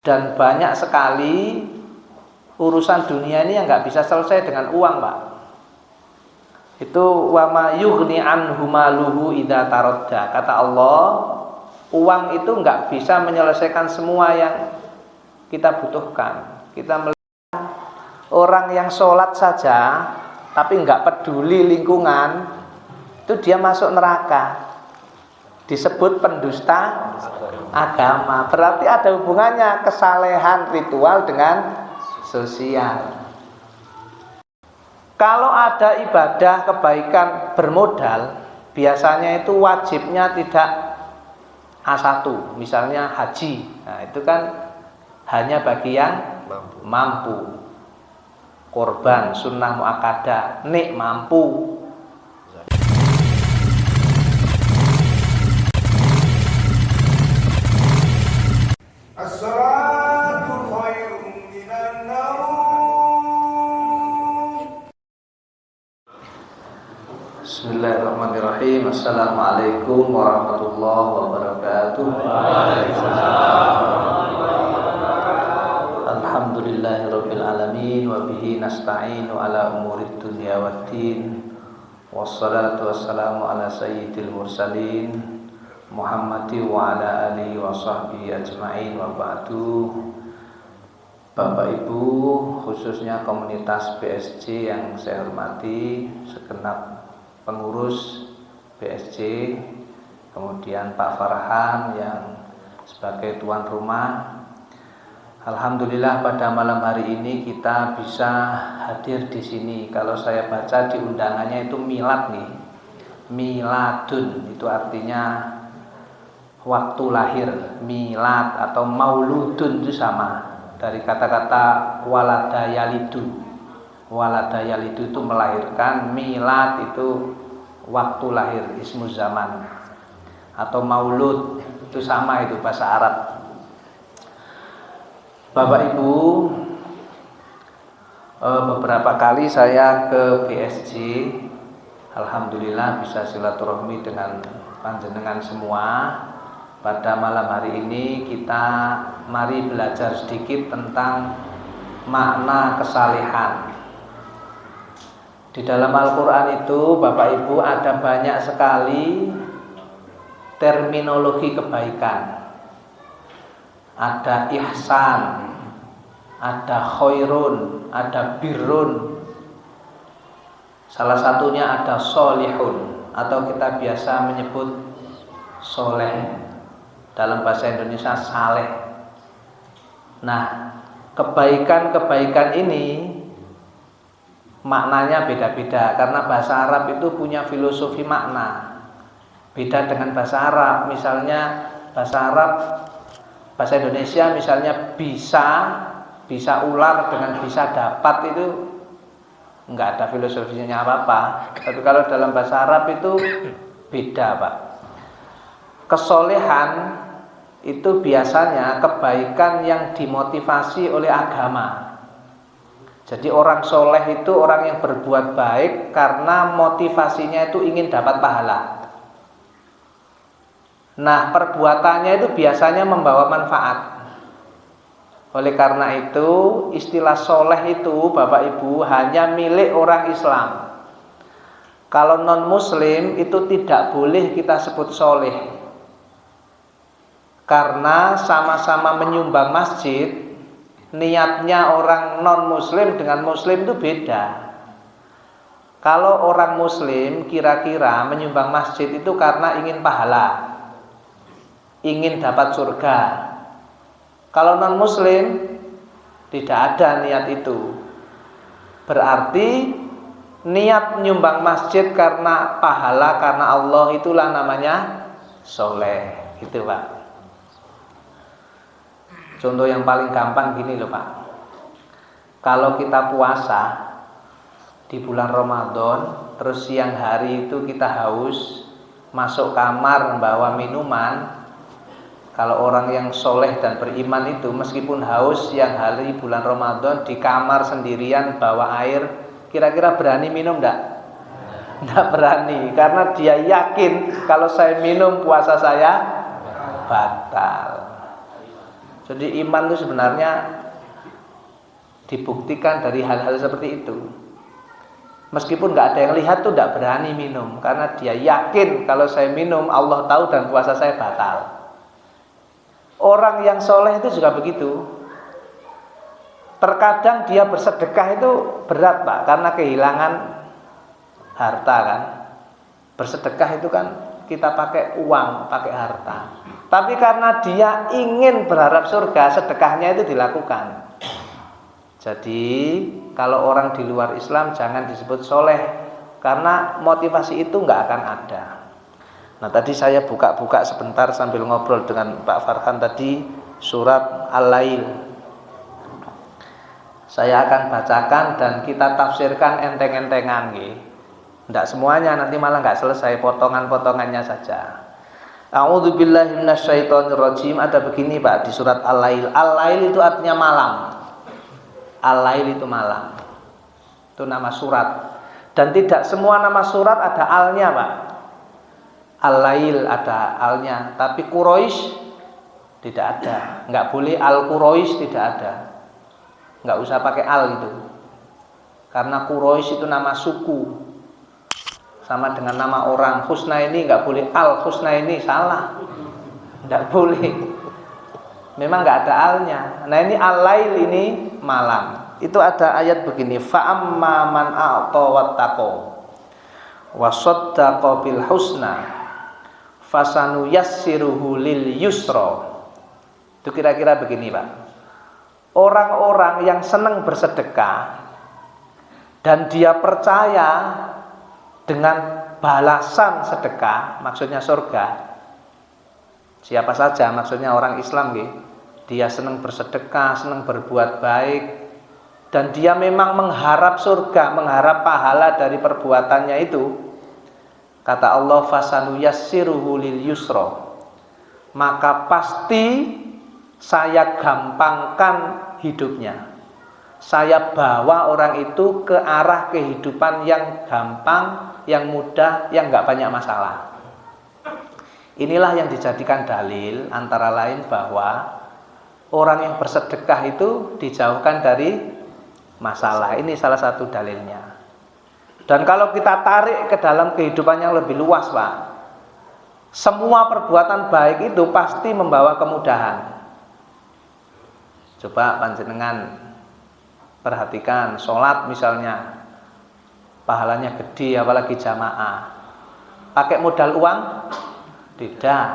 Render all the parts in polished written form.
Dan banyak sekali urusan dunia ini yang nggak bisa selesai dengan uang, Pak. Itu wa ma yughni anhu maluhu idza taradda. Kata Allah, uang itu nggak bisa menyelesaikan semua yang kita butuhkan. Kita melihat orang yang sholat saja tapi nggak peduli lingkungan, itu dia masuk neraka. Disebut pendusta agama. Berarti ada hubungannya kesalehan ritual dengan sosial. Kalau ada ibadah kebaikan bermodal, biasanya itu wajibnya tidak A1, misalnya haji. Nah, itu kan hanya bagi yang mampu. Korban sunnah muakkadah, nik mampu. Bismillahirrahmanirrahim. Assalamualaikum warahmatullahi wabarakatuh. Alhamdulillahirabbil alamin wa bihi nasta'inu ala umurid dunya waddin. Wassalatu wassalamu ala sayyidil mursalin Muhammadi wa ala alihi wa sahbihi ajma'in wa ba'du. Bapak Ibu, khususnya komunitas BSC yang saya hormati, segenap pengurus BSC, kemudian Pak Farhan yang sebagai tuan rumah. Alhamdulillah pada malam hari ini kita bisa hadir di sini. Kalau saya baca di undangannya itu milad nih. Miladun itu artinya waktu lahir. Milad atau mauludun itu sama dari kata-kata walada yalidu. Walada yalidu itu melahirkan, milad itu waktu lahir, ismu zaman. Atau maulud itu sama, itu bahasa Arab. Bapak Ibu, beberapa kali saya ke BSC, alhamdulillah bisa silaturahmi dengan panjenengan semua. Pada malam hari ini kita mari belajar sedikit tentang makna kesalehan. Di dalam Al-Quran itu Bapak Ibu ada banyak sekali terminologi kebaikan. Ada ihsan, ada khairun, ada birrun. Salah satunya ada solihun, atau kita biasa menyebut soleh. Dalam bahasa Indonesia saleh. Nah, kebaikan-kebaikan ini maknanya beda-beda, karena bahasa Arab itu punya filosofi makna. Beda dengan bahasa Arab. Misalnya bahasa Arab, bahasa Indonesia misalnya bisa ular dengan bisa dapat, itu enggak ada filosofinya apa-apa. Tapi kalau dalam bahasa Arab itu beda, Pak. Kesolehan itu biasanya kebaikan yang dimotivasi oleh agama. Jadi orang soleh itu orang yang berbuat baik karena motivasinya itu ingin dapat pahala. Nah, perbuatannya itu biasanya membawa manfaat. Oleh karena itu, istilah soleh itu Bapak Ibu hanya milik orang Islam. Kalau non-muslim itu tidak boleh kita sebut soleh, karena sama-sama menyumbang masjid, niatnya orang non-muslim dengan muslim itu beda. Kalau orang muslim kira-kira menyumbang masjid itu karena ingin pahala, ingin dapat surga. Kalau non-muslim tidak ada niat itu. Berarti niat menyumbang masjid karena pahala, karena Allah, itulah namanya soleh. Gitu, Pak. Contoh yang paling gampang gini loh, Pak. Kalau kita puasa di bulan Ramadan, terus siang hari itu kita haus, masuk kamar membawa minuman. Kalau orang yang soleh dan beriman itu meskipun haus siang hari bulan Ramadan di kamar sendirian bawa air, kira-kira berani minum enggak? Enggak berani, karena dia yakin kalau saya minum puasa saya batal. Jadi iman itu sebenarnya dibuktikan dari hal-hal seperti itu. Meskipun nggak ada yang lihat tuh nggak berani minum, karena dia yakin kalau saya minum Allah tahu dan puasa saya batal. Orang yang soleh itu juga begitu. Terkadang dia bersedekah itu berat Pak, karena kehilangan harta kan. Bersedekah itu kan kita pakai uang, pakai harta. Tapi karena dia ingin berharap surga, sedekahnya itu dilakukan. Jadi kalau orang di luar Islam jangan disebut soleh, karena motivasi itu nggak akan ada. Nah tadi saya buka-buka sebentar sambil ngobrol dengan Pak Farhan tadi surat Al-Lail. Saya akan bacakan dan kita tafsirkan enteng-entengan. Tidak semuanya, nanti malah nggak selesai, potongan-potongannya saja. A'udzubillahi minasyaitonirrajim. Ada begini Pak di surat Al-Lail. Al-Lail itu artinya malam. Al-Lail itu malam. Itu nama surat. Dan tidak semua nama surat ada al-nya Pak. Al-Lail ada al-nya, tapi Quraisy tidak ada. Enggak boleh al-Quraisy, tidak ada. Enggak usah pakai al itu. Karena Quraisy itu nama suku. Sama dengan nama orang. Husnaini enggak boleh al-Husnaini, salah. Enggak boleh. Memang nggak ada alnya. Nah ini al-lail ini malam. Itu ada ayat begini. Fa'amma man a'ta wattaqo wa shaddaqa bil husna fasanuyassiruhu lil yusra. Itu kira-kira begini Pak. Orang-orang yang senang bersedekah dan dia percaya dengan balasan sedekah, maksudnya surga. Siapa saja, maksudnya orang Islam gitu. Dia senang bersedekah, senang berbuat baik, dan dia memang mengharap surga, mengharap pahala dari perbuatannya itu. Kata Allah, fasanuyassiruhu lil yusra. Maka pasti saya gampangkan hidupnya. Saya bawa orang itu ke arah kehidupan yang gampang, yang mudah, yang enggak banyak masalah. Inilah yang dijadikan dalil antara lain bahwa orang yang bersedekah itu dijauhkan dari masalah. Ini salah satu dalilnya. Dan kalau kita tarik ke dalam kehidupan yang lebih luas Pak, semua perbuatan baik itu pasti membawa kemudahan. Coba panjenengan perhatikan, sholat misalnya pahalanya gede, apalagi jamaah. Pakai modal uang? Tidak.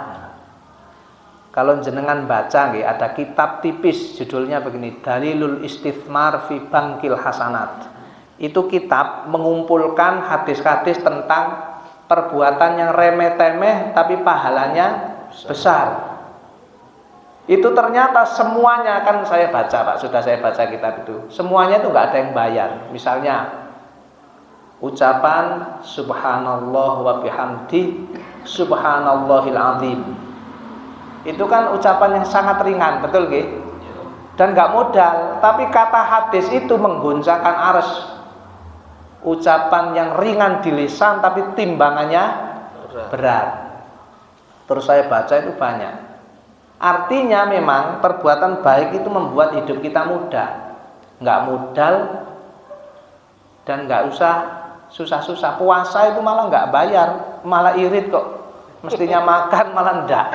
Kalau jenengan baca ada kitab tipis judulnya begini, Dalilul Istithmar fi Bangkil Hasanat. Itu kitab mengumpulkan hadis-hadis tentang perbuatan yang remeh-temeh tapi pahalanya besar. Itu ternyata semuanya, kan saya baca Pak, sudah saya baca kitab itu. Semuanya itu enggak ada yang bayar. Misalnya ucapan subhanallah wa bihamdi subhanallahil azim. Itu kan ucapan yang sangat ringan, betul nggih? Dan enggak modal, tapi kata hadis itu mengguncangkan arsy. Ucapan yang ringan di lisan tapi timbangannya berat. Terus saya baca itu banyak. Artinya memang perbuatan baik itu membuat hidup kita mudah. Enggak modal dan enggak usah susah-susah. Puasa itu malah enggak bayar, malah irit kok. Mestinya makan malah enggak.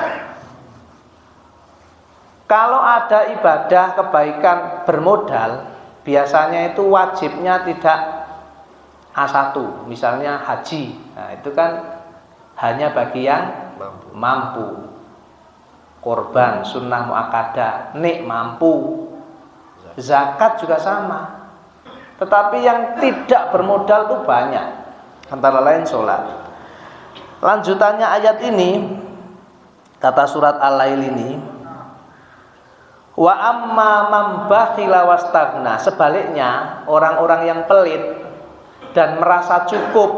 Kalau ada ibadah kebaikan bermodal, biasanya itu wajibnya tidak A1, misalnya haji. Nah, itu kan hanya bagi yang mampu. Korban, sunnah muakkadah, nik mampu. Zakat juga sama. Tetapi yang tidak bermodal itu banyak. Antara lain sholat. Lanjutannya ayat ini, kata surat Al-Lail ini, wa amma man bakhila wastaghna. Sebaliknya, orang-orang yang pelit dan merasa cukup,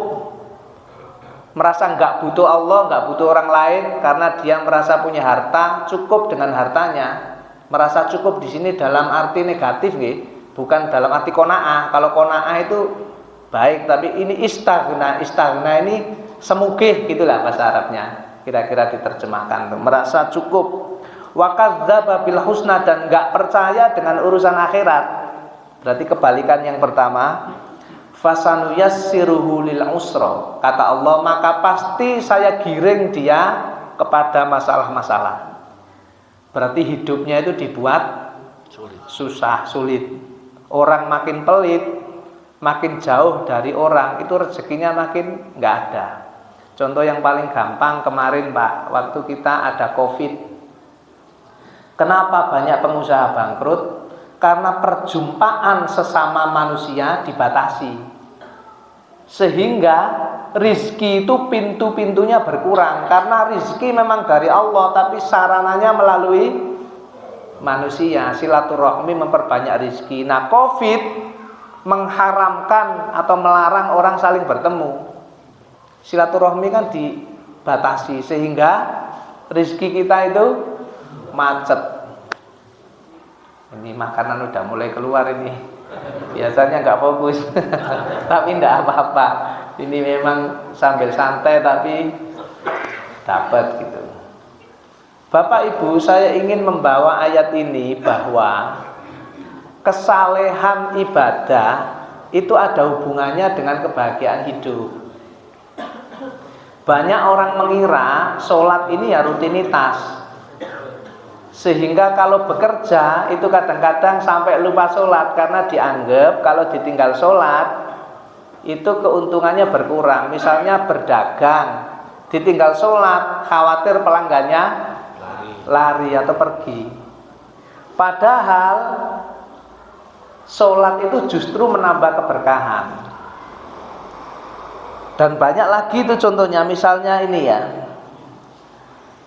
merasa enggak butuh Allah, enggak butuh orang lain, karena dia merasa punya harta, cukup dengan hartanya. Merasa cukup di sini dalam arti negatif nggih, bukan dalam arti qanaah. Kalau qanaah itu baik, tapi ini istaghna. Istaghna ini semugih gitulah bahasa Arabnya. Kira-kira diterjemahkan, merasa cukup. wa kadzdzaba bil husna, dan enggak percaya dengan urusan akhirat. Berarti kebalikan yang pertama. Fasanuyassiruhu lil usra. Kata Allah, maka pasti saya giring dia kepada masalah-masalah. Berarti hidupnya itu dibuat susah, sulit. Orang makin pelit, makin jauh dari orang, itu rezekinya makin enggak ada. Contoh yang paling gampang kemarin Pak, waktu kita ada Covid. Kenapa banyak pengusaha bangkrut? Karena perjumpaan sesama manusia dibatasi. Sehingga rizki itu pintu-pintunya berkurang. Karena rizki memang dari Allah, tapi sarananya melalui manusia. Silaturahmi memperbanyak rizki. Nah, Covid mengharamkan atau melarang orang saling bertemu. Silaturahmi kan dibatasi, sehingga rizki kita itu macet. Ini makanan udah mulai keluar ini. Biasanya nggak fokus, tapi enggak apa-apa. Ini memang sambil santai tapi dapat gitu. Bapak Ibu, saya ingin membawa ayat ini bahwa kesalehan ibadah itu ada hubungannya dengan kebahagiaan hidup. Banyak orang mengira sholat ini ya rutinitas, sehingga kalau bekerja itu kadang-kadang sampai lupa sholat, karena dianggap kalau ditinggal sholat itu keuntungannya berkurang. Misalnya berdagang, ditinggal sholat, khawatir pelanggannya lari atau pergi. Padahal sholat itu justru menambah keberkahan. Dan banyak lagi itu contohnya. Misalnya ini ya,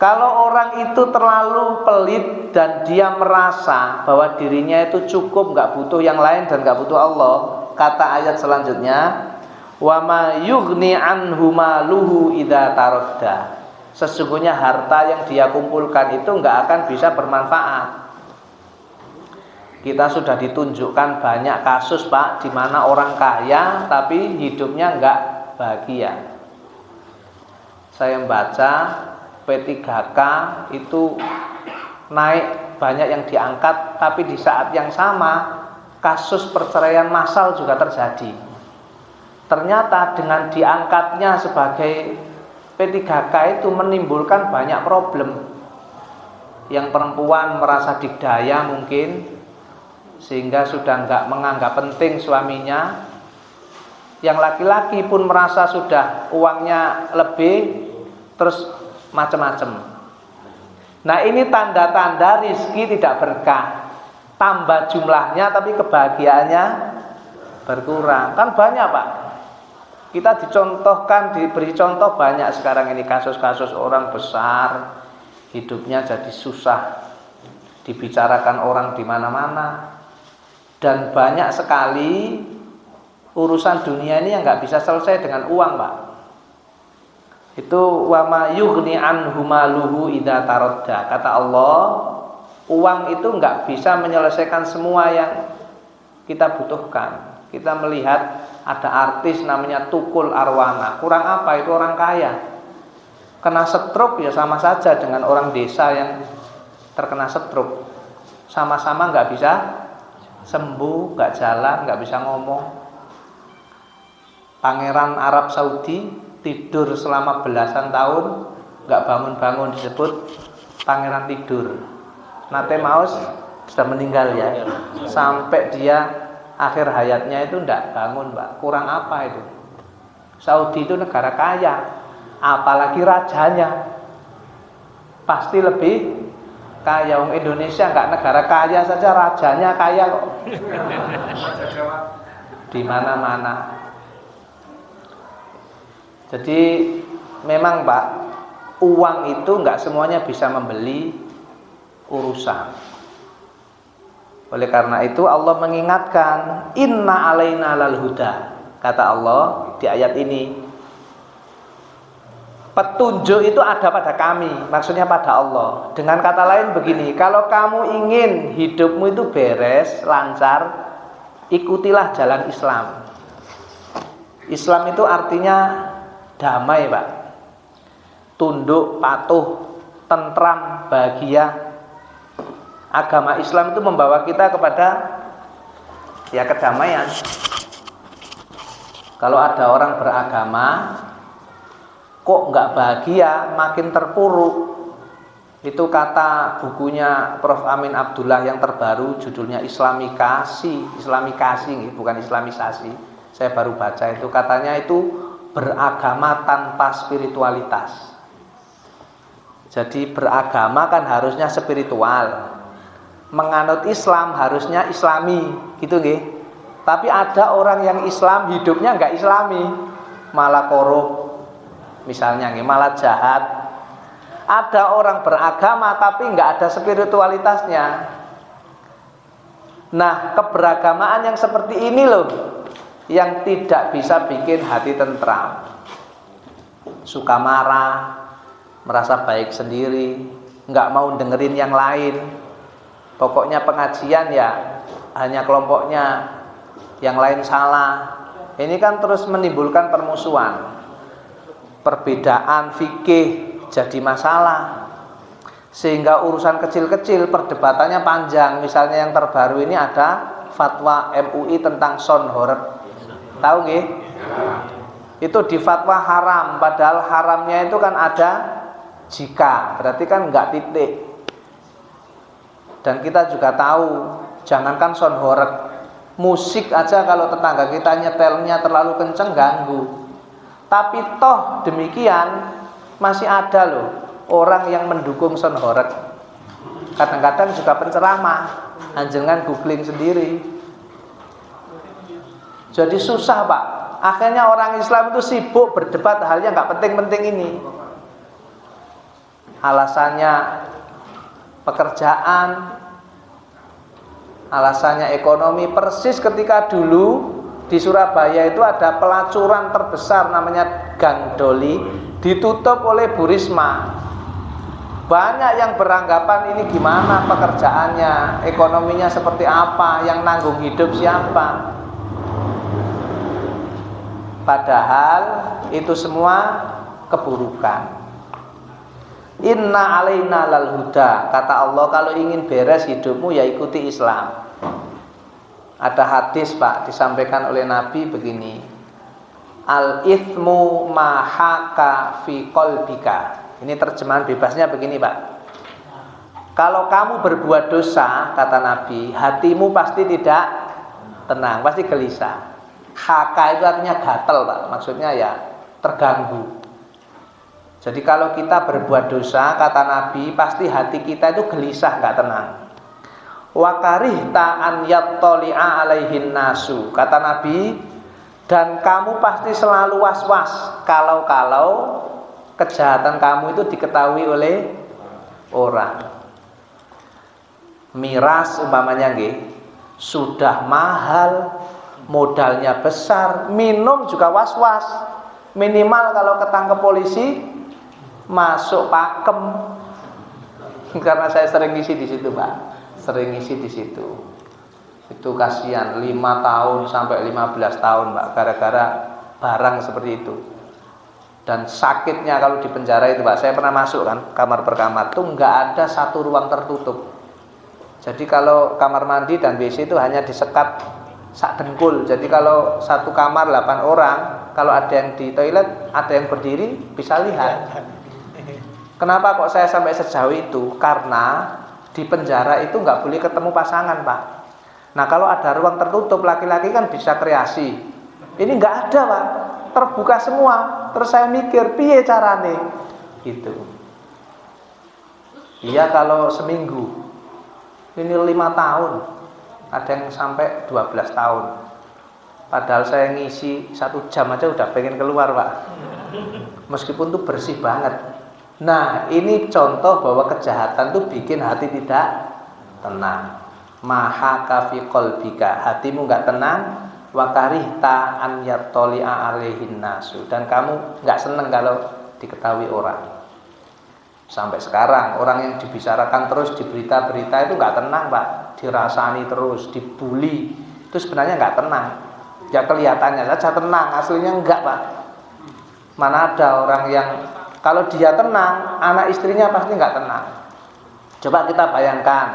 kalau orang itu terlalu pelit dan dia merasa bahwa dirinya itu cukup, nggak butuh yang lain dan nggak butuh Allah, kata ayat selanjutnya, wa ma yughni anhu maluhu idza taradda. Sesungguhnya harta yang dia kumpulkan itu nggak akan bisa bermanfaat. Kita sudah ditunjukkan banyak kasus Pak, di mana orang kaya tapi hidupnya nggak bahagia. Saya membaca P3K itu naik, banyak yang diangkat, tapi di saat yang sama kasus perceraian massal juga terjadi. Ternyata dengan diangkatnya sebagai P3K itu menimbulkan banyak problem. Yang perempuan merasa dikdaya mungkin, sehingga sudah nggak menganggap penting suaminya. Yang laki-laki pun merasa sudah uangnya lebih, terus macam-macam. Nah, ini tanda-tanda rizki tidak berkah. Tambah jumlahnya tapi kebahagiaannya berkurang. Kan banyak Pak. Kita dicontohkan, diberi contoh banyak sekarang ini kasus-kasus orang besar hidupnya jadi susah, dibicarakan orang di mana-mana, dan banyak sekali urusan dunia ini yang nggak bisa selesai dengan uang Pak. Itu wa ma yughni anhu maluhu idza taradda. Kata Allah, uang itu nggak bisa menyelesaikan semua yang kita butuhkan. Kita melihat ada artis namanya Tukul Arwana. Kurang apa itu orang kaya? Kena stroke ya sama saja dengan orang desa yang terkena stroke. Sama-sama nggak bisa sembuh, nggak jalan, nggak bisa ngomong. Pangeran Arab Saudi tidur selama belasan tahun nggak bangun-bangun, disebut pangeran tidur. Nate Maus sudah meninggal ya, sampai dia akhir hayatnya itu nggak bangun Pak. Kurang apa itu? Saudi itu negara kaya, apalagi rajanya pasti lebih kaya. Wong Indonesia nggak negara kaya saja, rajanya kaya kok. Di mana-mana. Jadi memang Pak, uang itu nggak semuanya bisa membeli urusan. Oleh karena itu Allah mengingatkan, inna alaina lal huda. Kata Allah di ayat ini, petunjuk itu ada pada kami, maksudnya pada Allah. Dengan kata lain begini, kalau kamu ingin hidupmu itu beres, lancar, ikutilah jalan Islam. Islam itu artinya damai Pak, tunduk, patuh, tentram, bahagia. agama Islam itu membawa kita kepada ya kedamaian. Kalau ada orang beragama kok nggak bahagia, makin terpuruk. Itu kata bukunya Prof. Amin Abdullah yang terbaru, judulnya Islamikasi, bukan Islamisasi. Saya baru baca itu, katanya itu beragama tanpa spiritualitas. Jadi beragama kan harusnya spiritual, menganut Islam harusnya Islami, gitu nggih. Tapi ada orang yang Islam hidupnya nggak Islami, malah korup, misalnya nggih, malah jahat. Ada orang beragama tapi nggak ada spiritualitasnya. Nah, keberagamaan yang seperti ini loh yang tidak bisa bikin hati tentram. Suka marah, merasa baik sendiri, nggak mau dengerin yang lain. Pokoknya pengajian ya hanya kelompoknya, yang lain salah. Ini kan terus menimbulkan permusuhan. Perbedaan fikih jadi masalah, sehingga urusan kecil-kecil perdebatannya panjang. Misalnya yang terbaru ini ada fatwa MUI tentang sonhoreg, tahu nggih? Itu di fatwa haram, padahal haramnya itu kan ada jika, berarti kan enggak titik. Dan kita juga tahu, jangankan sonhoreg, musik aja kalau tetangga kita nyetelnya terlalu kenceng ganggu. Tapi toh demikian masih ada loh orang yang mendukung sonhoreg. Kadang-kadang juga penceramah, anjengan googling sendiri. Jadi susah Pak. Akhirnya orang Islam itu sibuk berdebat hal yang nggak penting-penting ini. Alasannya pekerjaan, alasannya ekonomi. Persis ketika dulu di Surabaya itu ada pelacuran terbesar namanya Gang Doli, ditutup oleh Bu Risma. Banyak yang beranggapan ini gimana pekerjaannya, ekonominya seperti apa, yang nanggung hidup siapa. Padahal itu semua keburukan. Inna alaina lal huda, kata Allah, kalau ingin beres hidupmu ya ikuti Islam. Ada hadis Pak disampaikan oleh Nabi begini, al ithmu mahaka fi qalbika. Ini terjemahan bebasnya begini Pak, kalau kamu berbuat dosa, kata Nabi, hatimu pasti tidak tenang, pasti gelisah. Haka itu artinya gatel Pak, maksudnya ya terganggu. Jadi kalau kita berbuat dosa, kata Nabi, pasti hati kita itu gelisah, gak tenang. Wa karihta an yattali'a alaihin nasu, kata Nabi, dan kamu pasti selalu was-was kalau kejahatan kamu itu diketahui oleh orang. Miras umpamanya nggih, sudah mahal, modalnya besar, minum juga was-was. Minimal kalau ketangkep polisi masuk pakem. Karena saya sering ngisi di situ, Pak. Sering ngisi di situ. Itu kasihan 5 tahun sampai 15 tahun, Pak, gara-gara barang seperti itu. Dan sakitnya kalau di penjara itu, Pak, saya pernah masuk kan, kamar per kamar tuh nggak ada satu ruang tertutup. Jadi kalau kamar mandi dan WC itu hanya disekat sak dengkul. Jadi kalau satu kamar 8 orang, kalau ada yang di toilet, ada yang berdiri, bisa lihat. Kenapa kok saya sampai sejauh itu? Karena di penjara itu nggak boleh ketemu pasangan, Pak. Nah kalau ada ruang tertutup, laki-laki kan bisa kreasi. Ini nggak ada, Pak, terbuka semua. Terus saya mikir, piye carane? Gitu. Iya kalau seminggu, ini 5 tahun, ada yang sampai 12 tahun. Padahal saya ngisi 1 jam aja udah pengen keluar, Pak. Meskipun tuh bersih banget. Nah ini contoh bahwa kejahatan tuh bikin hati tidak tenang. Mahaka fi qalbika, hatimu nggak tenang. Wa karihta an yattali'a alaihin nasu, dan kamu nggak seneng kalau diketahui orang. Sampai sekarang orang yang dibicarakan terus di berita-berita itu nggak tenang, Pak. Dirasani terus, dibully, itu sebenarnya nggak tenang. Ya kelihatannya saja tenang, aslinya enggak, Pak. Mana ada orang yang kalau dia tenang, anak istrinya pasti nggak tenang. Coba kita bayangkan,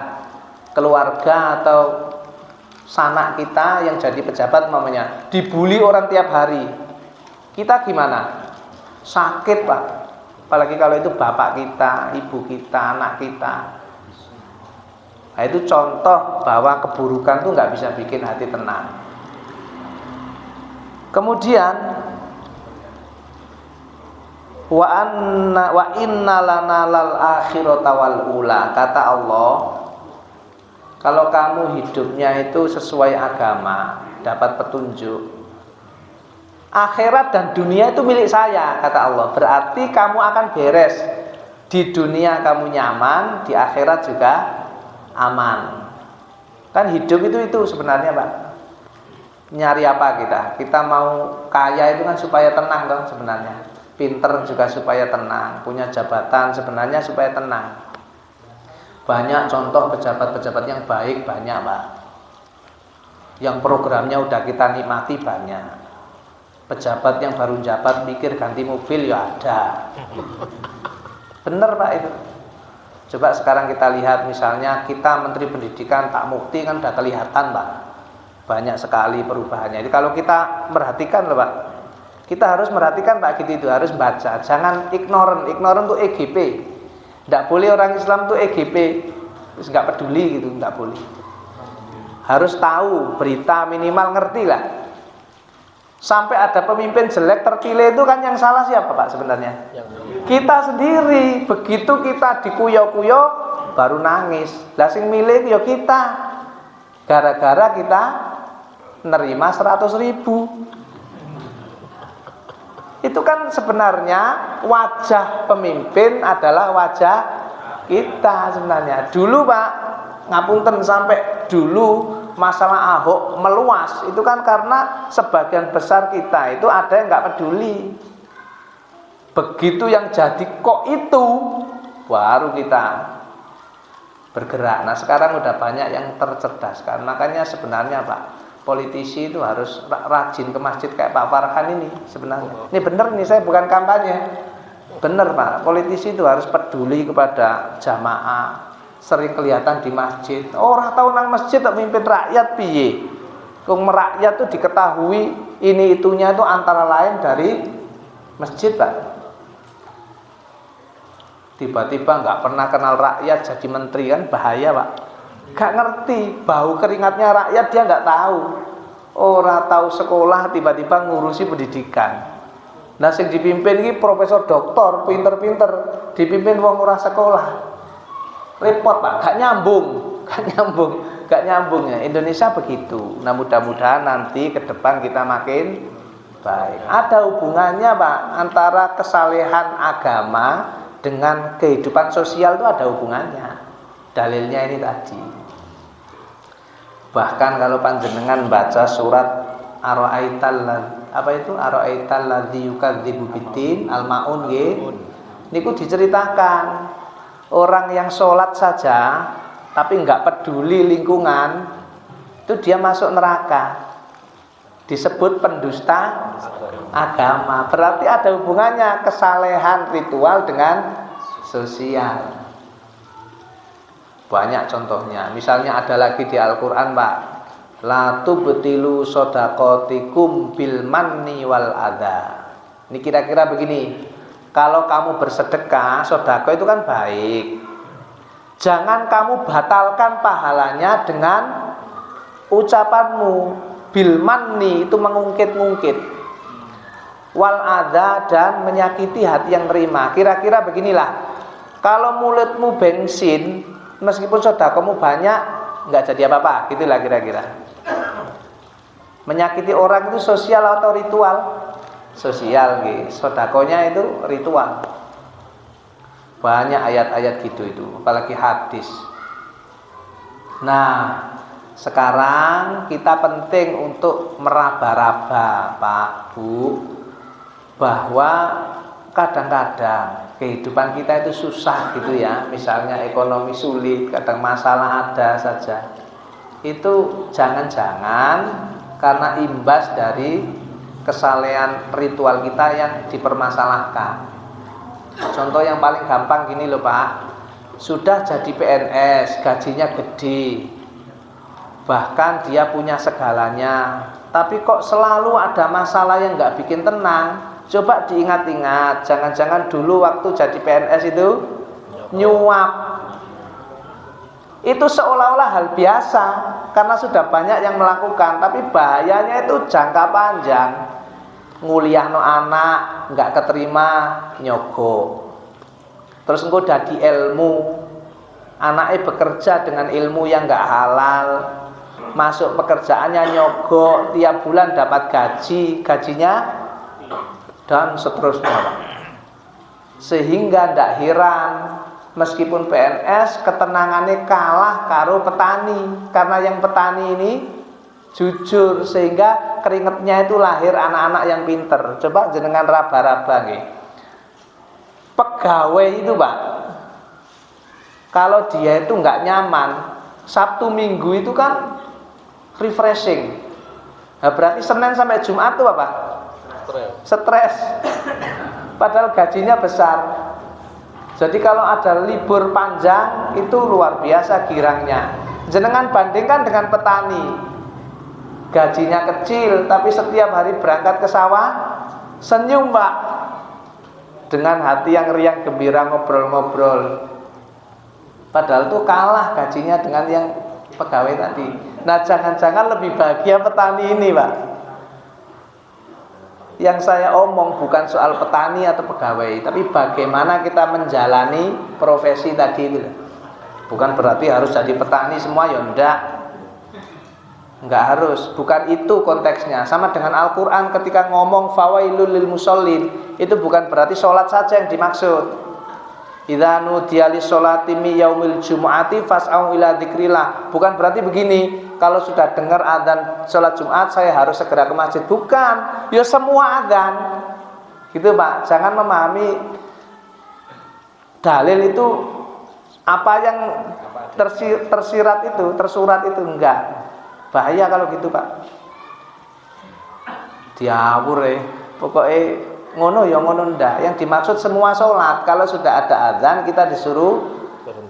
keluarga atau sanak kita yang jadi pejabat mamanya dibully orang tiap hari, kita gimana? Sakit Pak. Apalagi kalau itu bapak kita, ibu kita, anak kita. Nah, itu contoh bahwa keburukan itu nggak bisa bikin hati tenang. Kemudian wa inna lana lal akhirata wal ula, kata Allah, kalau kamu hidupnya itu sesuai agama, dapat petunjuk, akhirat dan dunia itu milik saya, kata Allah. Berarti kamu akan beres. Di dunia kamu nyaman, di akhirat juga aman. Kan hidup itu sebenarnya Pak. Nyari apa kita? Kita mau kaya itu kan supaya tenang dong sebenarnya. Pinter juga supaya tenang. Punya jabatan sebenarnya supaya tenang. Banyak contoh pejabat-pejabat yang baik banyak Pak. Yang programnya udah kita nikmati banyak. Pejabat yang baru jabat mikir ganti mobil ya ada. Bener Pak itu. Coba sekarang kita lihat misalnya kita Menteri Pendidikan Pak Mukti kan udah kelihatan Pak. Banyak sekali perubahannya. Jadi kalau kita perhatikan loh Pak. Kita harus merhatikan Pak gitu itu, harus baca. Jangan ignorant. Ignorant tuh EGP. Tidak boleh orang Islam tuh EGP, terus nggak peduli gitu, nggak boleh. Harus tahu berita, minimal ngerti lah. Sampai ada pemimpin jelek terpilih itu kan yang salah siapa Pak sebenarnya? Kita sendiri. Begitu kita dikuyo-kuyo baru nangis. Lah sing milih ya kita. Gara-gara kita nerima 100.000. Itu kan sebenarnya wajah pemimpin adalah wajah kita sebenarnya. Dulu Pak, ngapunten, sampai dulu masalah Ahok meluas itu kan karena sebagian besar kita itu ada yang nggak peduli. Begitu yang jadi kok itu baru kita bergerak. Nah sekarang udah banyak yang tercerdaskan. Makanya sebenarnya Pak, politisi itu harus rajin ke masjid kayak Pak Farhan ini sebenarnya. Ini bener nih, saya bukan kampanye. Bener Pak, politisi itu harus peduli kepada jamaah. Sering kelihatan di masjid. Orang tahu nang masjid tak mimpin rakyat piye. Kung merakyat tuh diketahui ini itunya itu antara lain dari masjid Pak. Tiba-tiba nggak pernah kenal rakyat jadi menteri kan bahaya Pak. Gak ngerti bau keringatnya rakyat, dia nggak tahu. Orang tahu sekolah tiba-tiba ngurusi pendidikan. Nah sing dipimpin ini profesor doktor pinter-pinter, dipimpin wong ora sekolah. Repot Pak, gak nyambung ya. Indonesia begitu. Nah mudah-mudahan nanti ke depan kita makin baik. Ada hubungannya Pak antara kesalehan agama dengan kehidupan sosial, itu ada hubungannya. Dalilnya ini tadi. Bahkan kalau panjenengan baca surat Ara'aital ladzi yukadzibu biddin Al-Maun nggih, niku diceritakan orang yang sholat saja tapi nggak peduli lingkungan, itu dia masuk neraka. Disebut pendusta agama. Berarti ada hubungannya kesalehan ritual dengan sosial. Banyak contohnya. Misalnya ada lagi di Al-Quran Pak, la tubtilu shadaqatikum bil manni wal adha. Ini kira-kira begini, kalau kamu bersedekah, sedekah itu kan baik. Jangan kamu batalkan pahalanya dengan ucapanmu. Bil manni itu mengungkit-ungkit, wal adha dan menyakiti hati yang terima. Kira-kira beginilah, kalau mulutmu bensin, meskipun sedekahmu banyak, nggak jadi apa-apa, gitulah kira-kira. Menyakiti orang itu sosial atau ritual? Sosial, gitu. Sedekahnya itu ritual. Banyak ayat-ayat gitu itu, apalagi hadis. Nah, sekarang kita penting untuk meraba-raba Pak Bu, bahwa kadang-kadang kehidupan kita itu susah gitu ya. Misalnya ekonomi sulit, kadang masalah ada saja. Itu jangan-jangan karena imbas dari kesalehan ritual kita yang dipermasalahkan. Contoh yang paling gampang gini loh Pak. sudah jadi PNS, gajinya gede, bahkan dia punya segalanya, tapi kok selalu ada masalah yang nggak bikin tenang. Coba diingat-ingat, jangan-jangan dulu waktu jadi PNS itu nyuap. Itu seolah-olah hal biasa karena sudah banyak yang melakukan, tapi bahayanya itu jangka panjang. Nguliahno anak nggak keterima, nyogok. Terus engko dadi ilmu, anaknya bekerja dengan ilmu yang nggak halal, masuk pekerjaannya nyogok, tiap bulan dapat gajinya dan seterusnya. Sehingga ndak heran meskipun PNS ketenangannya kalah karo petani, karena yang petani ini jujur sehingga keringetnya itu lahir anak-anak yang pinter. Coba jenengan raba-raba nggih. Pegawai itu Pak, kalau dia itu nggak nyaman, Sabtu Minggu itu kan refreshing. Nah, berarti Senin sampai Jumat itu apa? Stres. Padahal gajinya besar. Jadi kalau ada libur panjang itu luar biasa girangnya. Jenengan bandingkan dengan petani, gajinya kecil tapi setiap hari berangkat ke sawah senyum Pak, dengan hati yang riang gembira ngobrol-ngobrol. Padahal itu kalah gajinya dengan yang pegawai tadi. Nah jangan-jangan lebih bahagia petani ini Pak. Yang saya omong bukan soal petani atau pegawai, tapi bagaimana kita menjalani profesi tadi itu. Bukan berarti harus jadi petani semua, ya enggak harus, bukan itu konteksnya. Sama dengan Al-Quran ketika ngomong fawailul lil musallin, itu bukan berarti sholat saja yang dimaksud. Idza nudiya lis sholati mi yaumil jumu'ati fas'au ila dzikrillah. Bukan berarti begini, kalau sudah dengar adzan sholat Jumat saya harus segera ke masjid. Bukan, ya semua adzan. Gitu Pak, jangan memahami dalil itu apa yang tersirat itu, tersurat itu, enggak. Bahaya kalau gitu Pak. Diawur pokoknya ngono ya ngono ndak. Yang dimaksud semua sholat. Kalau sudah ada azan kita disuruh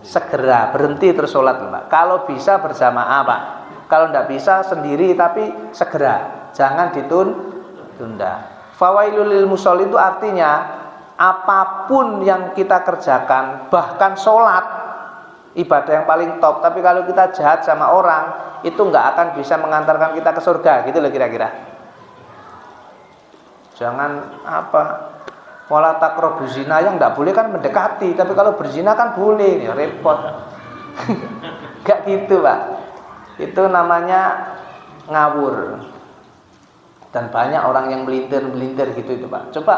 segera berhenti terus sholat Pak. Kalau bisa berjamaah Pak. Kalau ndak bisa sendiri tapi segera. Jangan ditunda. Fawailul lil musallin itu artinya apapun yang kita kerjakan, bahkan sholat, ibadah yang paling top, tapi kalau kita jahat sama orang itu nggak akan bisa mengantarkan kita ke surga, gitu loh kira-kira. Jangan wala taqrabu zina, yang nggak boleh kan mendekati, tapi kalau berzina kan boleh, ya repot. Nggak gitu Pak, itu namanya ngawur. Dan banyak orang yang melintir gitu itu Pak. Coba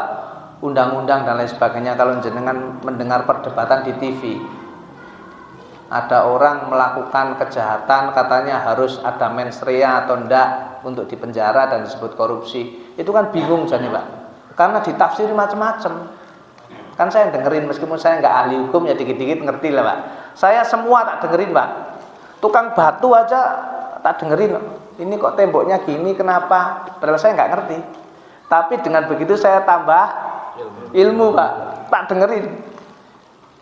undang-undang dan lain sebagainya, kalau jenengan mendengar perdebatan di TV, ada orang melakukan kejahatan katanya harus ada mens rea atau enggak untuk dipenjara dan disebut korupsi. Itu kan bingung jadi Pak, karena ditafsiri macam-macam. Kan saya dengerin, meskipun saya nggak ahli hukum ya dikit-dikit ngerti lah Pak. Saya semua tak dengerin Pak. Tukang batu aja tak dengerin. Ini kok temboknya gini, kenapa? Padahal saya nggak ngerti. Tapi dengan begitu saya tambah ilmu Pak, tak dengerin.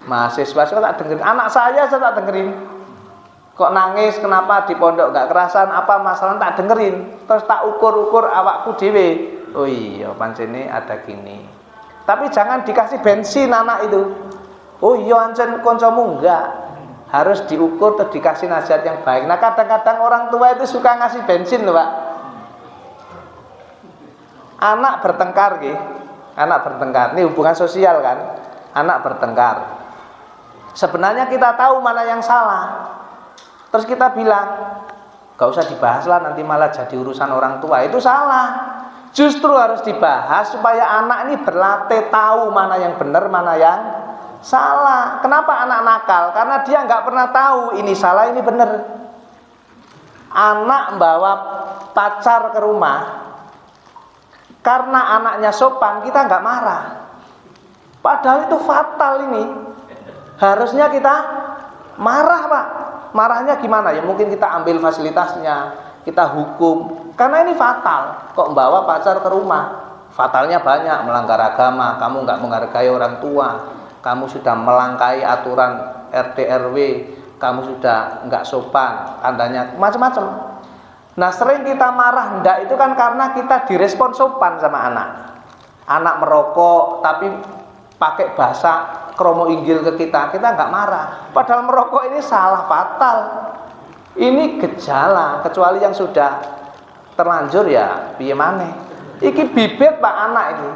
Mahasiswa saya tak dengerin, anak saya tak dengerin. Kok nangis, kenapa di pondok gak kerasan, apa masalah, tak dengerin. Terus tak ukur-ukur awakku dewe. Oh iya pancen ini ada gini. Tapi jangan dikasih bensin anak itu. Oh iya ancen koncomu, enggak. Harus diukur terus dikasih nasihat yang baik. Nah kadang-kadang orang tua itu suka ngasih bensin loh Pak. Anak bertengkar gitu. Anak bertengkar, ini hubungan sosial kan. Anak bertengkar, sebenarnya kita tahu mana yang salah. Terus kita bilang, gak usah dibahas lah, nanti malah jadi urusan orang tua. Itu salah. Justru harus dibahas supaya anak ini berlatih tahu mana yang benar, mana yang salah. Kenapa anak nakal? Karena dia nggak pernah tahu ini salah, ini benar. Anak bawa pacar ke rumah, karena anaknya sopan, kita nggak marah. Padahal itu fatal ini. Harusnya kita marah Pak. Marahnya gimana? Ya mungkin kita ambil fasilitasnya, kita hukum. Karena ini fatal. Kok bawa pacar ke rumah? Fatalnya banyak, melanggar agama, kamu nggak menghargai orang tua, kamu sudah melangkai aturan RT RW, kamu sudah enggak sopan, tandanya macam-macam. Nah, sering kita marah enggak itu kan karena kita direspon sopan sama anak. Anak merokok tapi pakai bahasa kromo inggil ke kita enggak marah. Padahal merokok ini salah fatal. Ini gejala, kecuali yang sudah terlanjur ya piye maneh. Iki bibit Pak anak ini.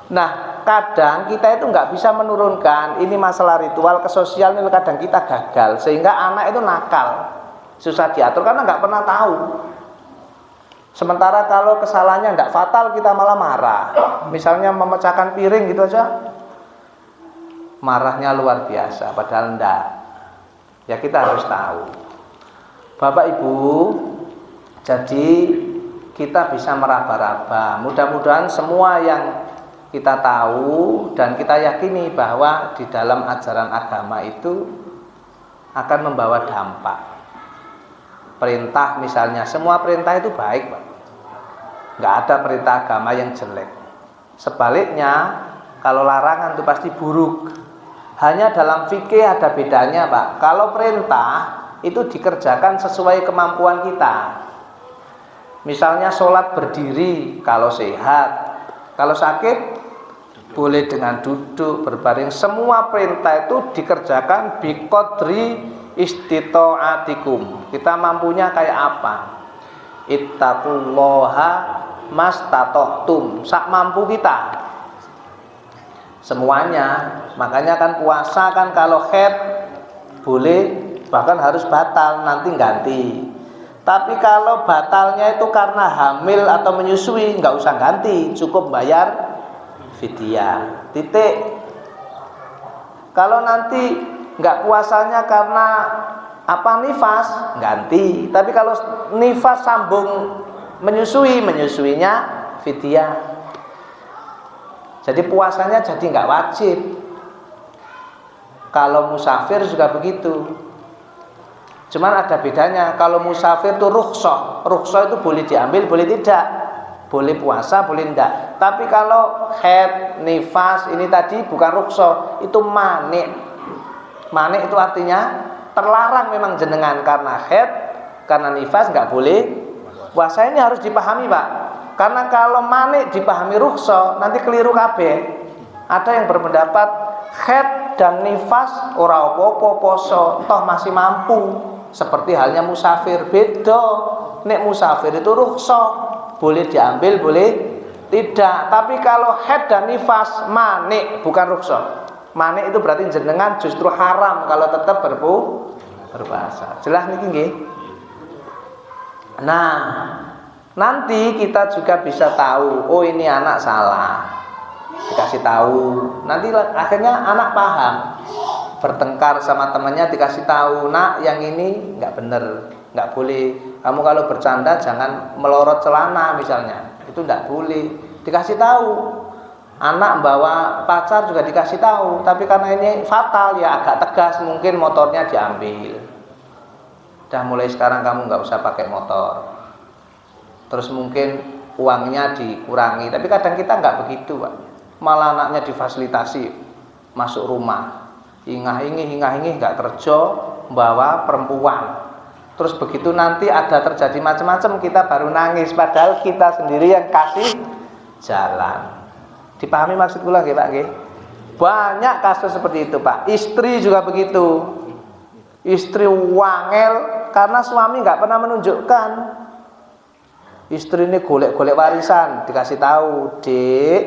Nah, kadang kita itu nggak bisa menurunkan ini masalah ritual ke sosial ini, kadang kita gagal sehingga anak itu nakal, susah diatur karena nggak pernah tahu. Sementara kalau kesalahannya nggak fatal kita malah marah, misalnya memecahkan piring gitu aja marahnya luar biasa, padahal enggak. Ya kita harus tahu, Bapak Ibu. Jadi kita bisa meraba-raba. Mudah-mudahan semua yang kita tahu dan kita yakini bahwa di dalam ajaran agama itu akan membawa dampak. Perintah misalnya, semua perintah itu baik, Pak. Nggak ada perintah agama yang jelek. Sebaliknya, kalau larangan itu pasti buruk. Hanya dalam fikih ada bedanya, Pak. Kalau perintah itu dikerjakan sesuai kemampuan kita. Misalnya sholat berdiri kalau sehat, kalau sakit boleh dengan duduk, berbaring. Semua perintah itu dikerjakan biqadri istita'atikum. Kita mampunya kayak apa? Ittaqullaha mastata'tum. Sak mampu kita. Semuanya. Makanya kan puasa kan kalau haid boleh, bahkan harus batal, nanti ganti. Tapi kalau batalnya itu karena hamil atau menyusui, nggak usah ganti, cukup bayar fidyah, titik. Kalau nanti nggak puasanya karena nifas, ganti. Tapi kalau nifas sambung menyusuinya fidyah. Jadi puasanya jadi nggak wajib. Kalau musafir juga begitu. Cuman ada bedanya. Kalau musafir itu rukhsah. Rukhsah itu boleh diambil, boleh tidak. Boleh puasa, boleh tidak. Tapi kalau haid, nifas ini tadi bukan rukhsah, itu manik. Manik itu artinya terlarang memang jenengan karena haid, karena nifas nggak boleh puasa. Ini harus dipahami, Pak. Karena kalau manik dipahami rukhsah, nanti keliru kabeh. Ada yang berpendapat haid dan nifas ora apa-apa poso, toh masih mampu. Seperti halnya musafir, beda. Nek musafir itu rukhsah, boleh diambil, boleh tidak. Tapi kalau haid dan nifas manik, bukan rukhsah. Manik itu berarti jenengan justru haram kalau tetap berpuasa. Jelas niki nggih? Nah, nanti kita juga bisa tahu, oh ini anak salah. Dikasih tahu. Nanti akhirnya anak paham. Bertengkar sama temannya dikasih tahu, nak yang ini nggak bener, nggak boleh. Kamu kalau bercanda jangan melorot celana misalnya, itu nggak boleh. Dikasih tahu. Anak bawa pacar juga dikasih tahu, tapi karena ini fatal ya agak tegas, mungkin motornya diambil. Dah mulai sekarang kamu nggak usah pakai motor. Terus mungkin uangnya dikurangi, tapi kadang kita nggak begitu, Pak. Malah anaknya difasilitasi masuk rumah. Ingah-ingih nggak kerja, bawa perempuan. Terus begitu nanti ada terjadi macam-macam, kita baru nangis, padahal kita sendiri yang kasih jalan. Dipahami maksud kula nggih, Pak nggih? Banyak kasus seperti itu, Pak. Istri juga begitu. Istri wangel karena suami nggak pernah menunjukkan. Istri ini golek-golek warisan, dikasih tahu, "Dek,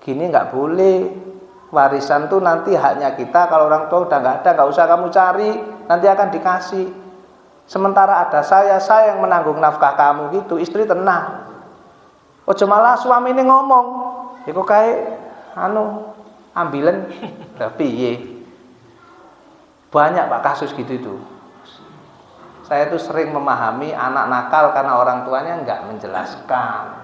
gini nggak boleh. Warisan tuh nanti haknya kita, kalau orang tua udah nggak ada, nggak usah kamu cari, nanti akan dikasih. Sementara ada saya yang menanggung nafkah kamu," gitu. Istri tenang. Ojo malah suami ini ngomong, "Iku kae ambilen piye?" Banyak, Pak, kasus gitu itu. Saya tuh sering memahami anak nakal karena orang tuanya nggak menjelaskan.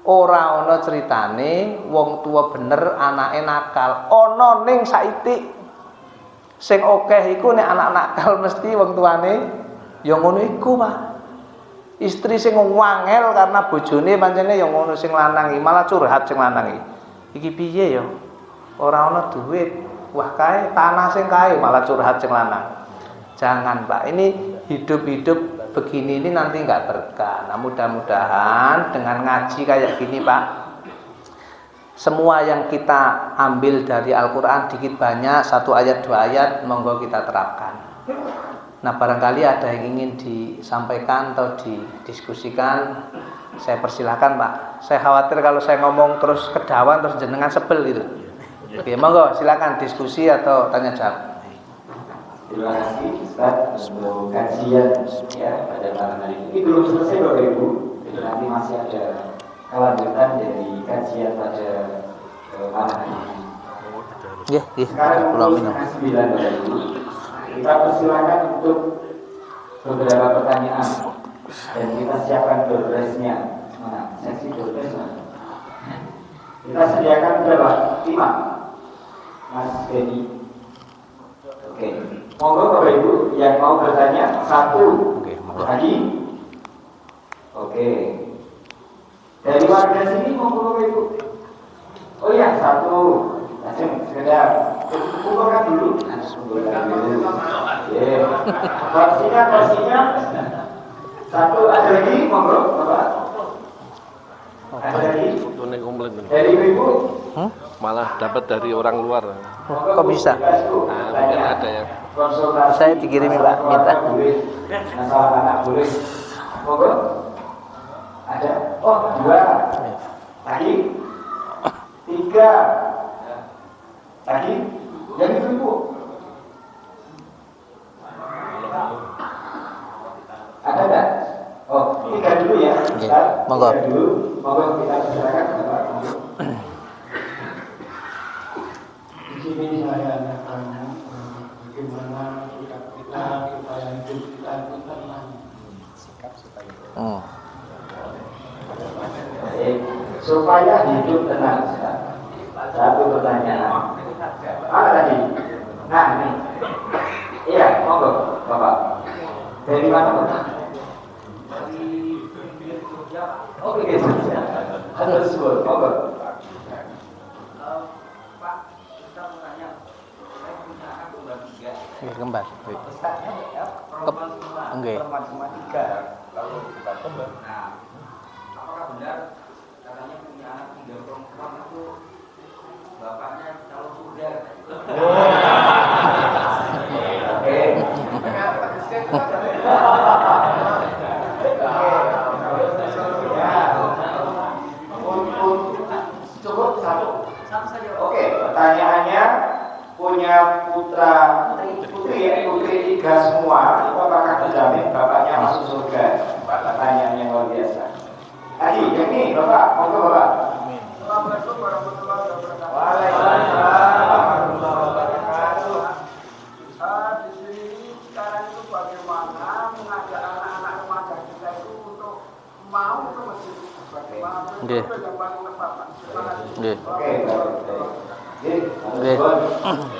Ora ana ceritane wong tua bener anake nakal. Ana ning saiki sing akeh iku nek anak nakal mesti wong tuane ya ngono iku, Pak. Istri sing wangel karena bojone pancene ya ngono, sing lanang iki malah curhat sing lanang iki. Iki piye ya? Ora ana duit. wah kae tanah sing kae malah curhat sing lanang. Jangan Pak, ini hidup-hidup begini ini nanti nggak berkah. Nah mudah-mudahan dengan ngaji kayak gini Pak, semua yang kita ambil dari Al-Quran dikit banyak, 1 ayat 2 ayat, monggo kita terapkan. Nah barangkali ada yang ingin disampaikan atau didiskusikan, saya persilahkan Pak. Saya khawatir kalau saya ngomong terus kedawan terus jenengan sebel gitu. Oke, monggo silakan diskusi atau tanya jawab. Terima kasih Ustaz untuk kajian ya pada malam hari ini. Belum selesai Bapak Ibu, jadi nanti masih ada kelanjutan dari kajian pada malam hari ini. Sekarang pukul 9 Bapak Ibu, kita persilakan untuk beberapa pertanyaan dan kita siapkan doorpress-nya. Mana? Seksi doorpress mana? Kita sediakan berapa? 5 Mas Benny. Oke, monggo Bapak Ibu yang mau bertanya 1 lagi. Oke, dari warga sini monggo Bapak Ibu. Oh iya 1, langsung sekedar kumpulkan dulu. Porsinya 1 ada lagi monggo Bapak. Ada lagi dari Ibu. Malah dapat dari orang luar. Kok bisa? Nah, mungkin ada ya. Saya dikirimi Pak, minta. Masalah anak boleh. Monggo. Ada. Oh 2. Lagi. 3. Lagi. Yang itu Ibu. Ada enggak? Oh 3 dulu ya. Monggo. 3 dulu. Monggo kita silakan Bapak. Di sini saya akan bagaimana sikap kita supaya hidup kita itu tenang. Baik, supaya hidup tenang. 1 pertanyaan. Mana tadi? Nah ini. Iya, monggo Bapak. Dari mana Bapak? Oke, terus monggo. Kembar. Enggak. Lalu kita kembar. Nah, apakah benar katanya punya anak 3 perempuan itu bapaknya calon surga? Oke. Cukup 1. Oke, pertanyaannya punya putri 3 semua, itu apakah terjamin bapaknya masuk surga? Pertanyaan yang luar biasa. Tadi, yang ini Bapak, monggo Bapak. Assalamualaikum warahmatullahi wabarakatuh. Waalaikumsalam warahmatullahi wabarakatuh. Di sini sekarang itu bagaimana mengajak anak-anak remaja kita itu untuk mau ke masjid? Bagaimana mereka yang paling tepat? Terima kasih. Oke,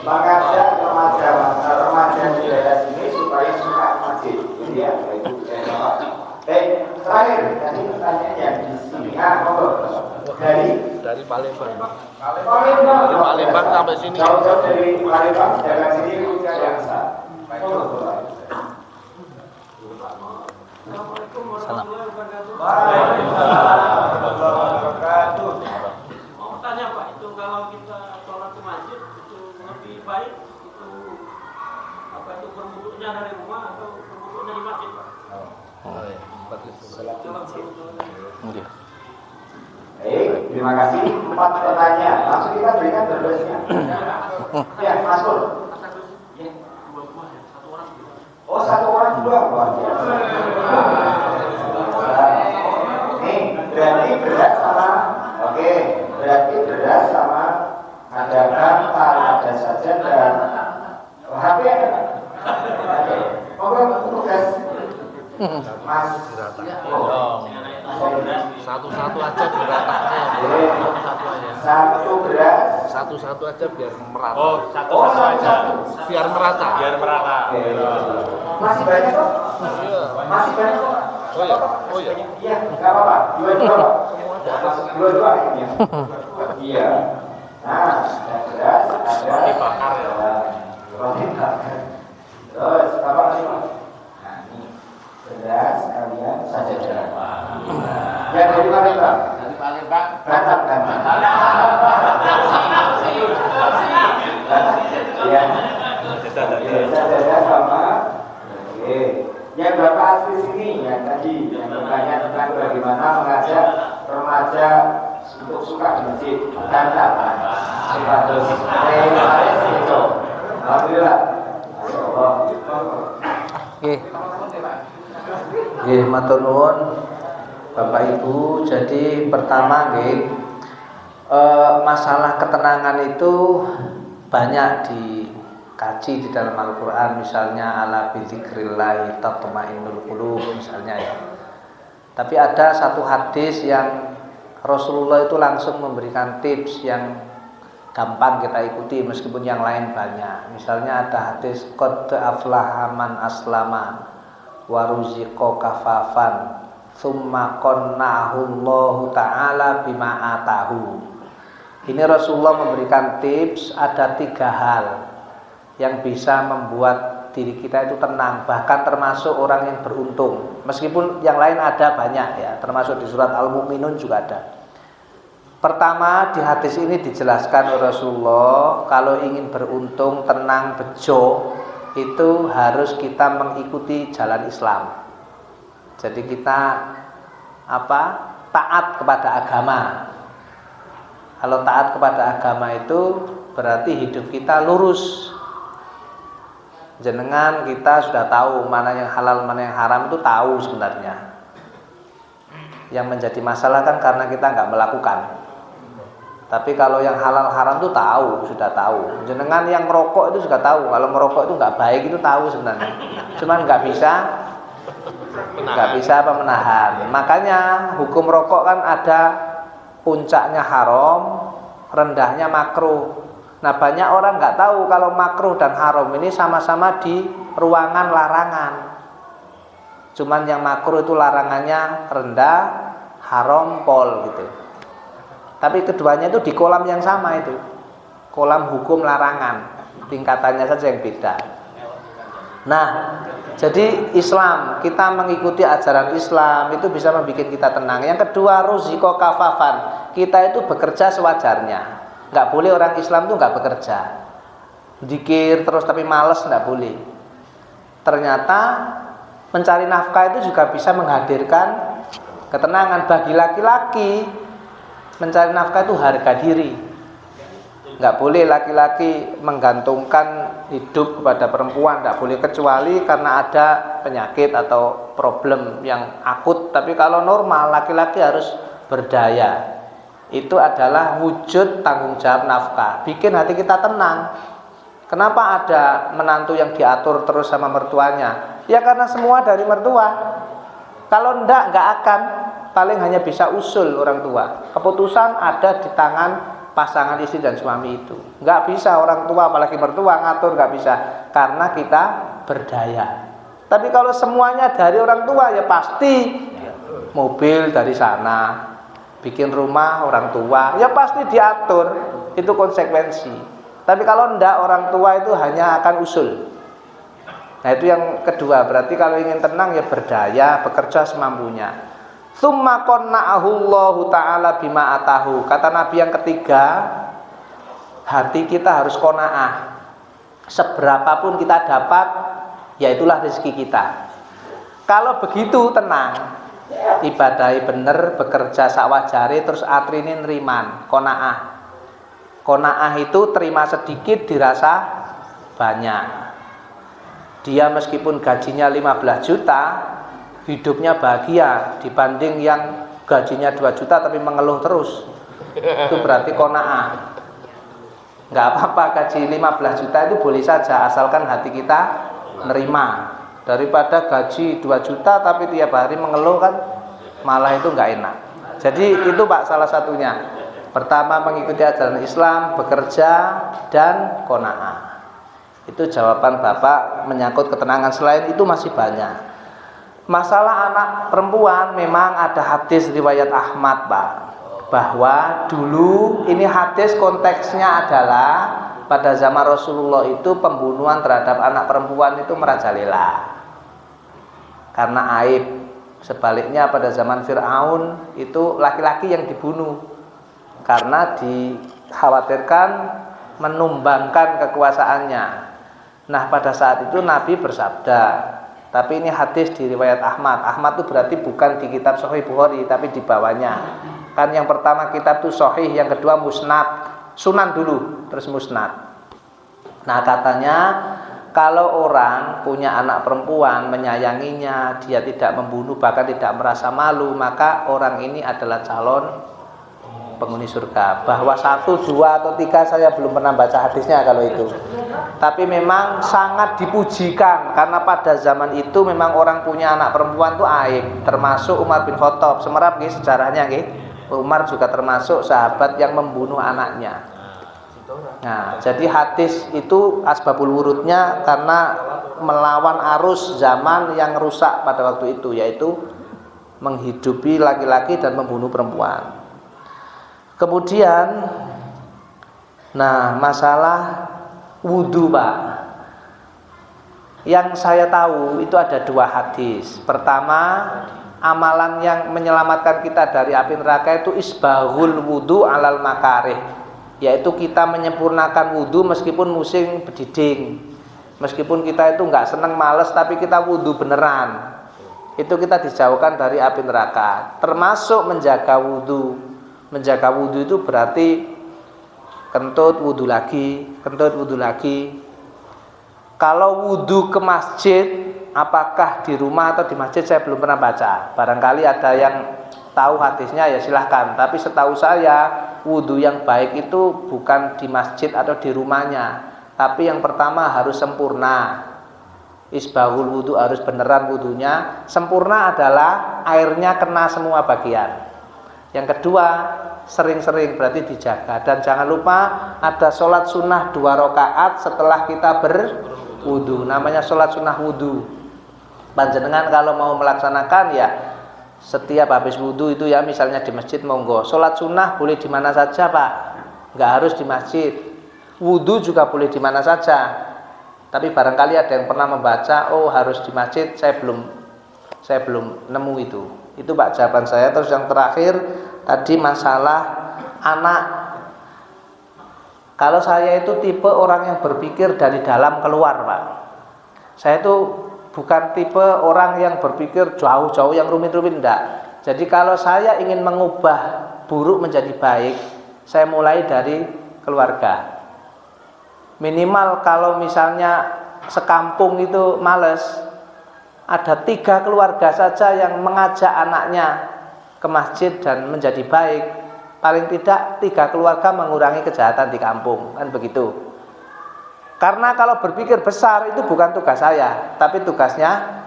mengajak remaja di daerah sini supaya suka masjid, gitu ya, baik. Terakhir, tadi pertanyaan yang di sini, Dari Palembang. Dari Palembang sampai sini. Jauh-jauh dari Palembang, jalan sini yang sah. Assalamualaikum warahmatullahi wabarakatuh. Waalaikumsalam warahmatullahi wabarakatuh. Mau tanya Pak, itu kalau kita sholat ke masjid itu lebih baik itu apa itu berwuduknya dari rumah atau berwuduknya di masjid Pak? Baik, terima kasih. 4 pertanyaan. Langsung kita berikan doorpress-nya. Ya, Mas Pur. Oh, 1 orang 2 luar biasa. Nih, berarti beras sama. Oke, berarti beras sama ada bantal, ada sajen dan HP ada nggak? Oke, tugas Mas. Satu-satu aja diratakan. Satu beras. Satu-satu aja biar merata. Oh, Satu aja. Biar merata. Oke. Masih banyak kok? Iya. Masih banyak kok? Oh iya. Oh iya. Iya, nggak apa-apa. Dua Pak. Masuk dua ini. Iya. Nah, ada beras, ada dibakar ya. roti bakar. Terus apa lagi Pak? Nah ini beras kalian saja beras. Yang dari mana Pak? Dari Palembang. Batak kan? Ya. Saja sama. Oke. Yang Bapak asli sini yang tadi yang bertanya tentang bagaimana mengajak remaja untuk suka di masjid. Batak. Terus itu. Alhamdulillah. Nggih. Nggih, matur nuwun Bapak Ibu. Jadi pertama nggih, masalah ketenangan itu banyak dikaji di dalam Al-Qur'an, misalnya ala bizikrillah tatmainnul qulub misalnya ya. Tapi ada satu hadis yang Rasulullah itu langsung memberikan tips yang gampang kita ikuti meskipun yang lain banyak. Misalnya ada hadis qad aflaha man aslama wa ruziqa kafafan tsumma qannahu Allah taala bima atahu. Ini Rasulullah memberikan tips, ada 3 hal yang bisa membuat diri kita itu tenang, bahkan termasuk orang yang beruntung. Meskipun yang lain ada banyak ya, termasuk di surat Al-Mu'minun juga ada. Pertama, di hadis ini dijelaskan oleh Rasulullah, kalau ingin beruntung, tenang, bejo, itu harus kita mengikuti jalan Islam. Jadi kita taat kepada agama. Kalau taat kepada agama itu berarti hidup kita lurus. Jenengan kita sudah tahu mana yang halal, mana yang haram itu tahu sebenarnya. Yang menjadi masalah kan karena kita nggak melakukan. Tapi kalau yang halal haram itu tahu, sudah tahu. Jenengan yang merokok itu juga tahu. Kalau merokok itu nggak baik itu tahu sebenarnya. Cuman nggak bisa menahan. Makanya hukum rokok kan ada puncaknya haram, rendahnya makruh. Nah banyak orang nggak tahu kalau makruh dan haram ini sama-sama di ruangan larangan. Cuman yang makruh itu larangannya rendah, haram pol gitu. Tapi keduanya itu di kolam yang sama itu, kolam hukum larangan, tingkatannya saja yang beda. Nah, jadi Islam, kita mengikuti ajaran Islam itu bisa membuat kita tenang. Yang kedua, ruziqa kafafan, kita itu bekerja sewajarnya. Nggak boleh orang Islam itu nggak bekerja, zikir terus tapi malas, nggak boleh. Ternyata mencari nafkah itu juga bisa menghadirkan ketenangan bagi laki-laki. Mencari nafkah itu harga diri. Nggak boleh laki-laki menggantungkan hidup kepada perempuan, nggak boleh, kecuali karena ada penyakit atau problem yang akut. Tapi kalau normal laki-laki harus berdaya. Itu adalah wujud tanggung jawab nafkah, bikin hati kita tenang. Kenapa ada menantu yang diatur terus sama mertuanya? Ya karena semua dari mertua. Kalau nggak akan, paling hanya bisa usul orang tua. Keputusan ada di tangan pasangan istri dan suami itu. Nggak bisa orang tua, apalagi mertua ngatur, nggak bisa. Karena kita berdaya. Tapi kalau semuanya dari orang tua, ya pasti mobil dari sana, bikin rumah orang tua, ya pasti diatur. Itu konsekuensi. Tapi kalau ndak, orang tua itu hanya akan usul. Nah itu yang kedua. Berarti kalau ingin tenang ya berdaya, bekerja semampunya. Tsumma qanna'ahu Allah taala bima atahu. Kata Nabi yang ketiga, hati kita harus qanaah. Seberapapun kita dapat, ya itulah rezeki kita. Kalau begitu tenang, ibadahi bener, bekerja sakwajare, terus atrine nriman, qanaah. Qanaah itu terima sedikit dirasa banyak. Dia meskipun gajinya 15 juta, hidupnya bahagia dibanding yang gajinya 2 juta tapi mengeluh terus. Itu berarti qanaah. Enggak apa-apa, gaji 15 juta itu boleh saja asalkan hati kita nerima. Daripada gaji 2 juta tapi tiap hari mengeluh kan malah itu enggak enak. Jadi itu Pak salah satunya. Pertama mengikuti ajaran Islam, bekerja dan qanaah. Itu jawaban Bapak menyangkut ketenangan. Selain itu masih banyak. Masalah anak perempuan memang ada hadis riwayat Ahmad Pak. bahwa dulu ini hadis konteksnya adalah pada zaman Rasulullah itu pembunuhan terhadap anak perempuan itu merajalela karena aib. Sebaliknya pada zaman Fir'aun itu laki-laki yang dibunuh karena dikhawatirkan menumbangkan kekuasaannya. Nah pada saat itu Nabi bersabda, tapi ini hadis di riwayat Ahmad. Ahmad itu berarti bukan di kitab Sahih Bukhari, tapi di bawahnya. Kan yang pertama kitab itu Sahih, yang kedua Musnad, Sunan dulu, terus Musnad. Nah katanya kalau orang punya anak perempuan, menyayanginya, dia tidak membunuh, bahkan tidak merasa malu, maka orang ini adalah calon penghuni surga. Bahwa 1, 2, atau 3 saya belum pernah baca hadisnya kalau itu. Tapi memang sangat dipujikan karena pada zaman itu memang orang punya anak perempuan itu aib. Termasuk Umar bin Khattab. Semerap nggih sejarahnya nggih. Umar juga termasuk sahabat yang membunuh anaknya. Nah, jadi hadis itu asbabul wurudnya karena melawan arus zaman yang rusak pada waktu itu, yaitu menghidupi laki-laki dan membunuh perempuan. Kemudian, nah masalah wudu Pak, yang saya tahu itu ada 2 hadis. Pertama, amalan yang menyelamatkan kita dari api neraka itu isbahul wudu alal makarih, yaitu kita menyempurnakan wudu meskipun musim berdiding, meskipun kita itu nggak seneng males, tapi kita wudu beneran, itu kita dijauhkan dari api neraka. Termasuk menjaga wudu. Menjaga wudu itu berarti kentut wudu lagi, kentut wudu lagi. Kalau wudu ke masjid, apakah di rumah atau di masjid saya belum pernah baca. Barangkali ada yang tahu hadisnya ya silahkan. Tapi setahu saya wudu yang baik itu bukan di masjid atau di rumahnya, tapi yang pertama harus sempurna. Isbahul wudu, harus beneran wudunya. Sempurna adalah airnya kena semua bagian. Yang kedua, sering-sering berarti dijaga. Dan jangan lupa ada sholat sunnah 2 rakaat setelah kita berwudu. Namanya sholat sunnah wudu. Panjenengan kalau mau melaksanakan ya setiap habis wudu itu ya, misalnya di masjid monggo. Sholat sunnah boleh di mana saja Pak, nggak harus di masjid. Wudu juga boleh di mana saja. Tapi barangkali ada yang pernah membaca, oh harus di masjid. Saya belum nemu itu. Itu Pak jawaban saya. Terus yang terakhir tadi masalah anak. Kalau saya itu tipe orang yang berpikir dari dalam keluar Pak. Saya itu bukan tipe orang yang berpikir jauh-jauh yang rumit-rumit, enggak. Jadi kalau saya ingin mengubah buruk menjadi baik, saya mulai dari keluarga. Minimal kalau misalnya sekampung itu males, ada 3 keluarga saja yang mengajak anaknya ke masjid dan menjadi baik. Paling tidak 3 keluarga mengurangi kejahatan di kampung, kan begitu. Karena kalau berpikir besar itu bukan tugas saya, tapi tugasnya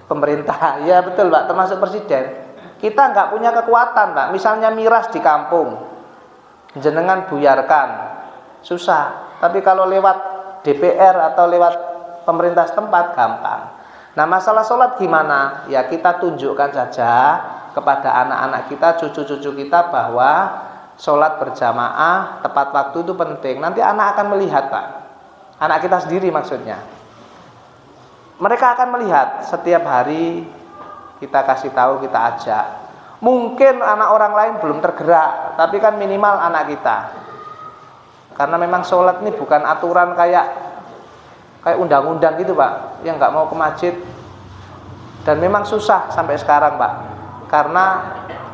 pemerintah. Ya betul Pak, termasuk presiden. Kita nggak punya kekuatan Pak. Misalnya miras di kampung, jenengan buyarkan, susah. Tapi kalau lewat DPR atau lewat pemerintah setempat gampang. Nah masalah sholat gimana? Ya kita tunjukkan saja kepada anak-anak kita, cucu-cucu kita bahwa sholat berjamaah tepat waktu itu penting. Nanti anak akan melihat Pak. Anak kita sendiri maksudnya. Mereka akan melihat setiap hari kita kasih tahu, kita ajak. Mungkin anak orang lain belum tergerak, tapi kan minimal anak kita. Karena memang sholat ini bukan aturan kayak undang-undang gitu Pak, yang nggak mau ke masjid. Dan memang susah sampai sekarang Pak, karena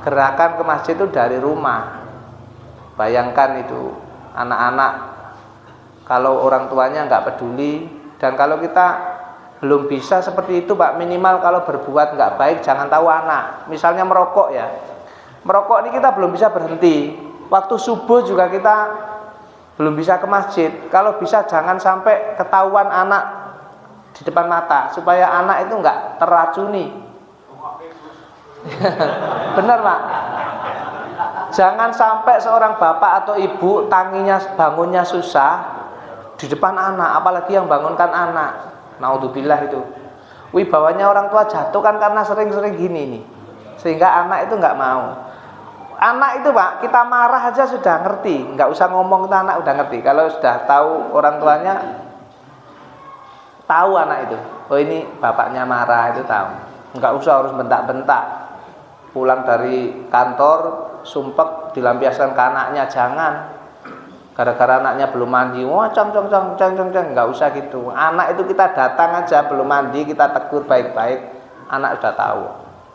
gerakan ke masjid itu dari rumah. Bayangkan itu anak-anak, kalau orang tuanya nggak peduli. Dan kalau kita belum bisa seperti itu Pak, minimal kalau berbuat nggak baik jangan tahu anak. Misalnya merokok ya, merokok ini kita belum bisa berhenti. Waktu subuh juga kita belum bisa ke masjid. Kalau bisa jangan sampai ketahuan anak di depan mata, supaya anak itu nggak terracuni. Benar Pak. Jangan sampai seorang bapak atau ibu tanginya bangunnya susah di depan anak, apalagi yang bangunkan anak. Naudzubillah itu. Wibawanya orang tua jatuh kan karena sering-sering gini nih, sehingga anak itu nggak mau. Anak itu Pak, kita marah aja sudah ngerti, nggak usah ngomong itu anak udah ngerti. Kalau sudah tahu orang tuanya, tahu anak itu, oh ini bapaknya marah itu tahu. Nggak usah harus bentak-bentak. Pulang dari kantor, sumpek dilampiaskan ke anaknya, jangan. Gara-gara anaknya belum mandi, wah cang, nggak usah gitu. Anak itu kita datang aja belum mandi, kita tegur baik-baik, anak sudah tahu.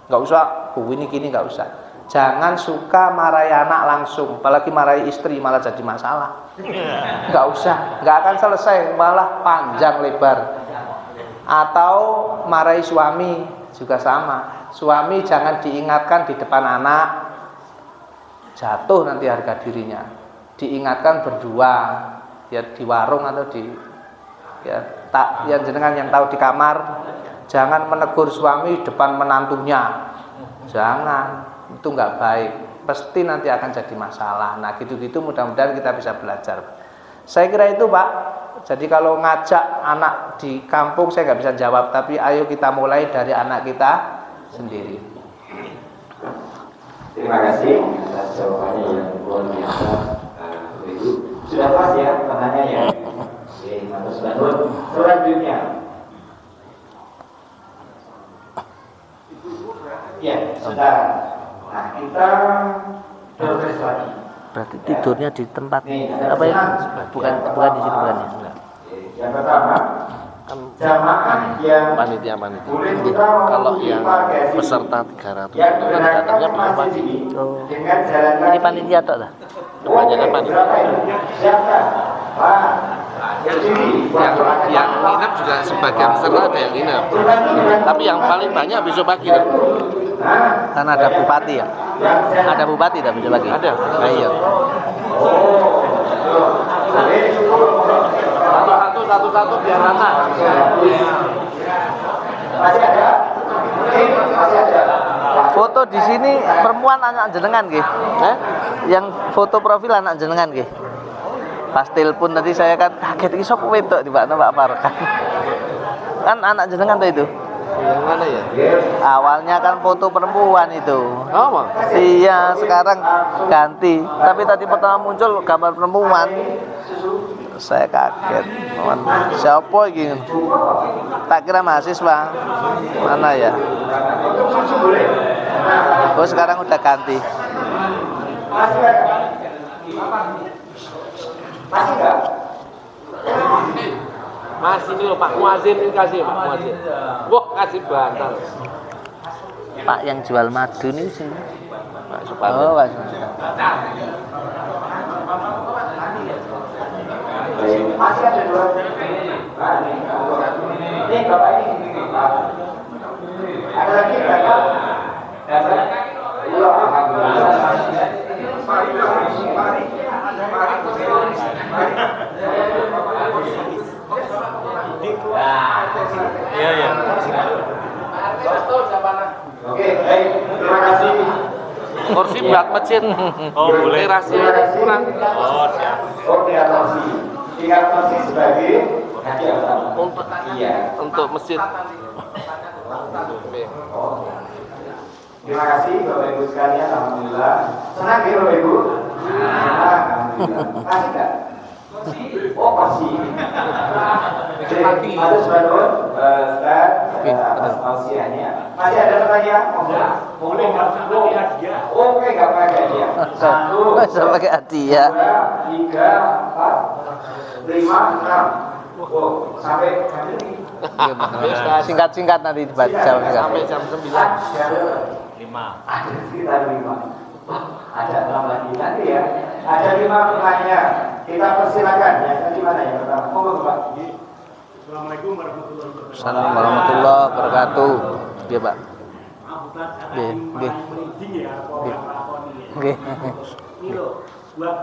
Nggak usah, ini gini nggak usah. Jangan suka marahi anak langsung, apalagi marahi istri malah jadi masalah. Nggak usah, nggak akan selesai, malah panjang lebar. Atau marahi suami juga sama. Suami jangan diingatkan di depan anak, jatuh nanti harga dirinya. Diingatkan berdua, ya di warung atau di yang jenengan yang tahu di kamar. Jangan menegur suami depan menantunya, jangan. Itu nggak baik, pasti nanti akan jadi masalah. Nah gitu-gitu mudah-mudahan kita bisa belajar. Saya kira itu Pak. Jadi kalau ngajak anak di kampung saya nggak bisa jawab, tapi ayo kita mulai dari anak kita sendiri. Terima kasih atas jawabannya yang luar biasa. Ibu sudah pas ya pertanyaannya. Oke, matur suwun. Selanjutnya. Ya, sudah. Nah, kita terus lagi. Berarti tidurnya di tempat Nih, apa ya? Bukan di sini bukan ya. Yang pertama, jamaah yang Panitia. boleh kita Kalau yang bagasi peserta 300 yang itu kan datangnya belum masjid pagi. ini Oh. dengan jalan Ini kaki. panitia toh lah. Kebanyakan panitia. Siapkan. Pak, berdiri. Yang nginep juga sebagian peserta ada yang nginep. Tapi yang paling banyak besok pagi kan? Kan ada bupati ya. Ada bupati tak bisa lagi? Ada. Nah, iya. Satu biar rata. Masih ada? Masih ada. Foto di sini perempuan anak jenengan nggih. Yang foto profil anak jenengan nggih. Pas telepon tadi saya kan kaget iki sapa wedok tibakno Pak Farkan. Kan anak jenengan tuh itu. Yang mana ya? Awalnya kan foto perempuan itu. Oh, Bang. Iya, sekarang ganti. Tapi tadi pertama muncul gambar perempuan. Saya kaget. Siapa ini? Tak kira mahasiswa. Mana ya? Oh, sekarang udah ganti. Masih ada? Masih enggak? Mas ini loh Pak Muazin ini kasih Pak Muazin. Wah kasih bantal. Pak yang jual madu nih sini. Pak Supardi. Oh, Pak. Masih ada dua. Ini Bapak ini. Ada lagi berapa? Iya. Oke, baik. Terima kasih. Kursi buat masjid. Oh boleh. Terasnya kurang. Oh, siap. Oke, atensi. Tinggal atensi sebagai hadiah utama. Untuk Iya. untuk masjid. Terima kasih Bapak Ibu sekalian, alhamdulillah. Senang ya Bapak Ibu? Alhamdulillah. Masih enggak? Oh, masih. Ada sebenarnya Ustaz atas tausiahnya. Masih ada pertanyaan? Boleh enggak pakai hadiah? Oke, enggak pakai hadiah. 1 Saya pakai hadiah. 2 3 4 5 6. Oh, sampai ini. Singkat-singkat nanti dibaca. Sampai jam 9. Ada sekitar 5. Ada 6 lagi nanti ya. Ada 5 pertanyaan. Kita persilakan. Yang tadi mana yang pertama? Monggo Pak. Assalamualaikum warahmatullahi wabarakatuh. Assalamualaikum warahmatullahi wabarakatuh. Iya, Pak. Maaf Ustaz, ada Nggih, yang nggih. merinding ya kalau Nggih. yang melakoni ya. Nggih. Ini loh, buat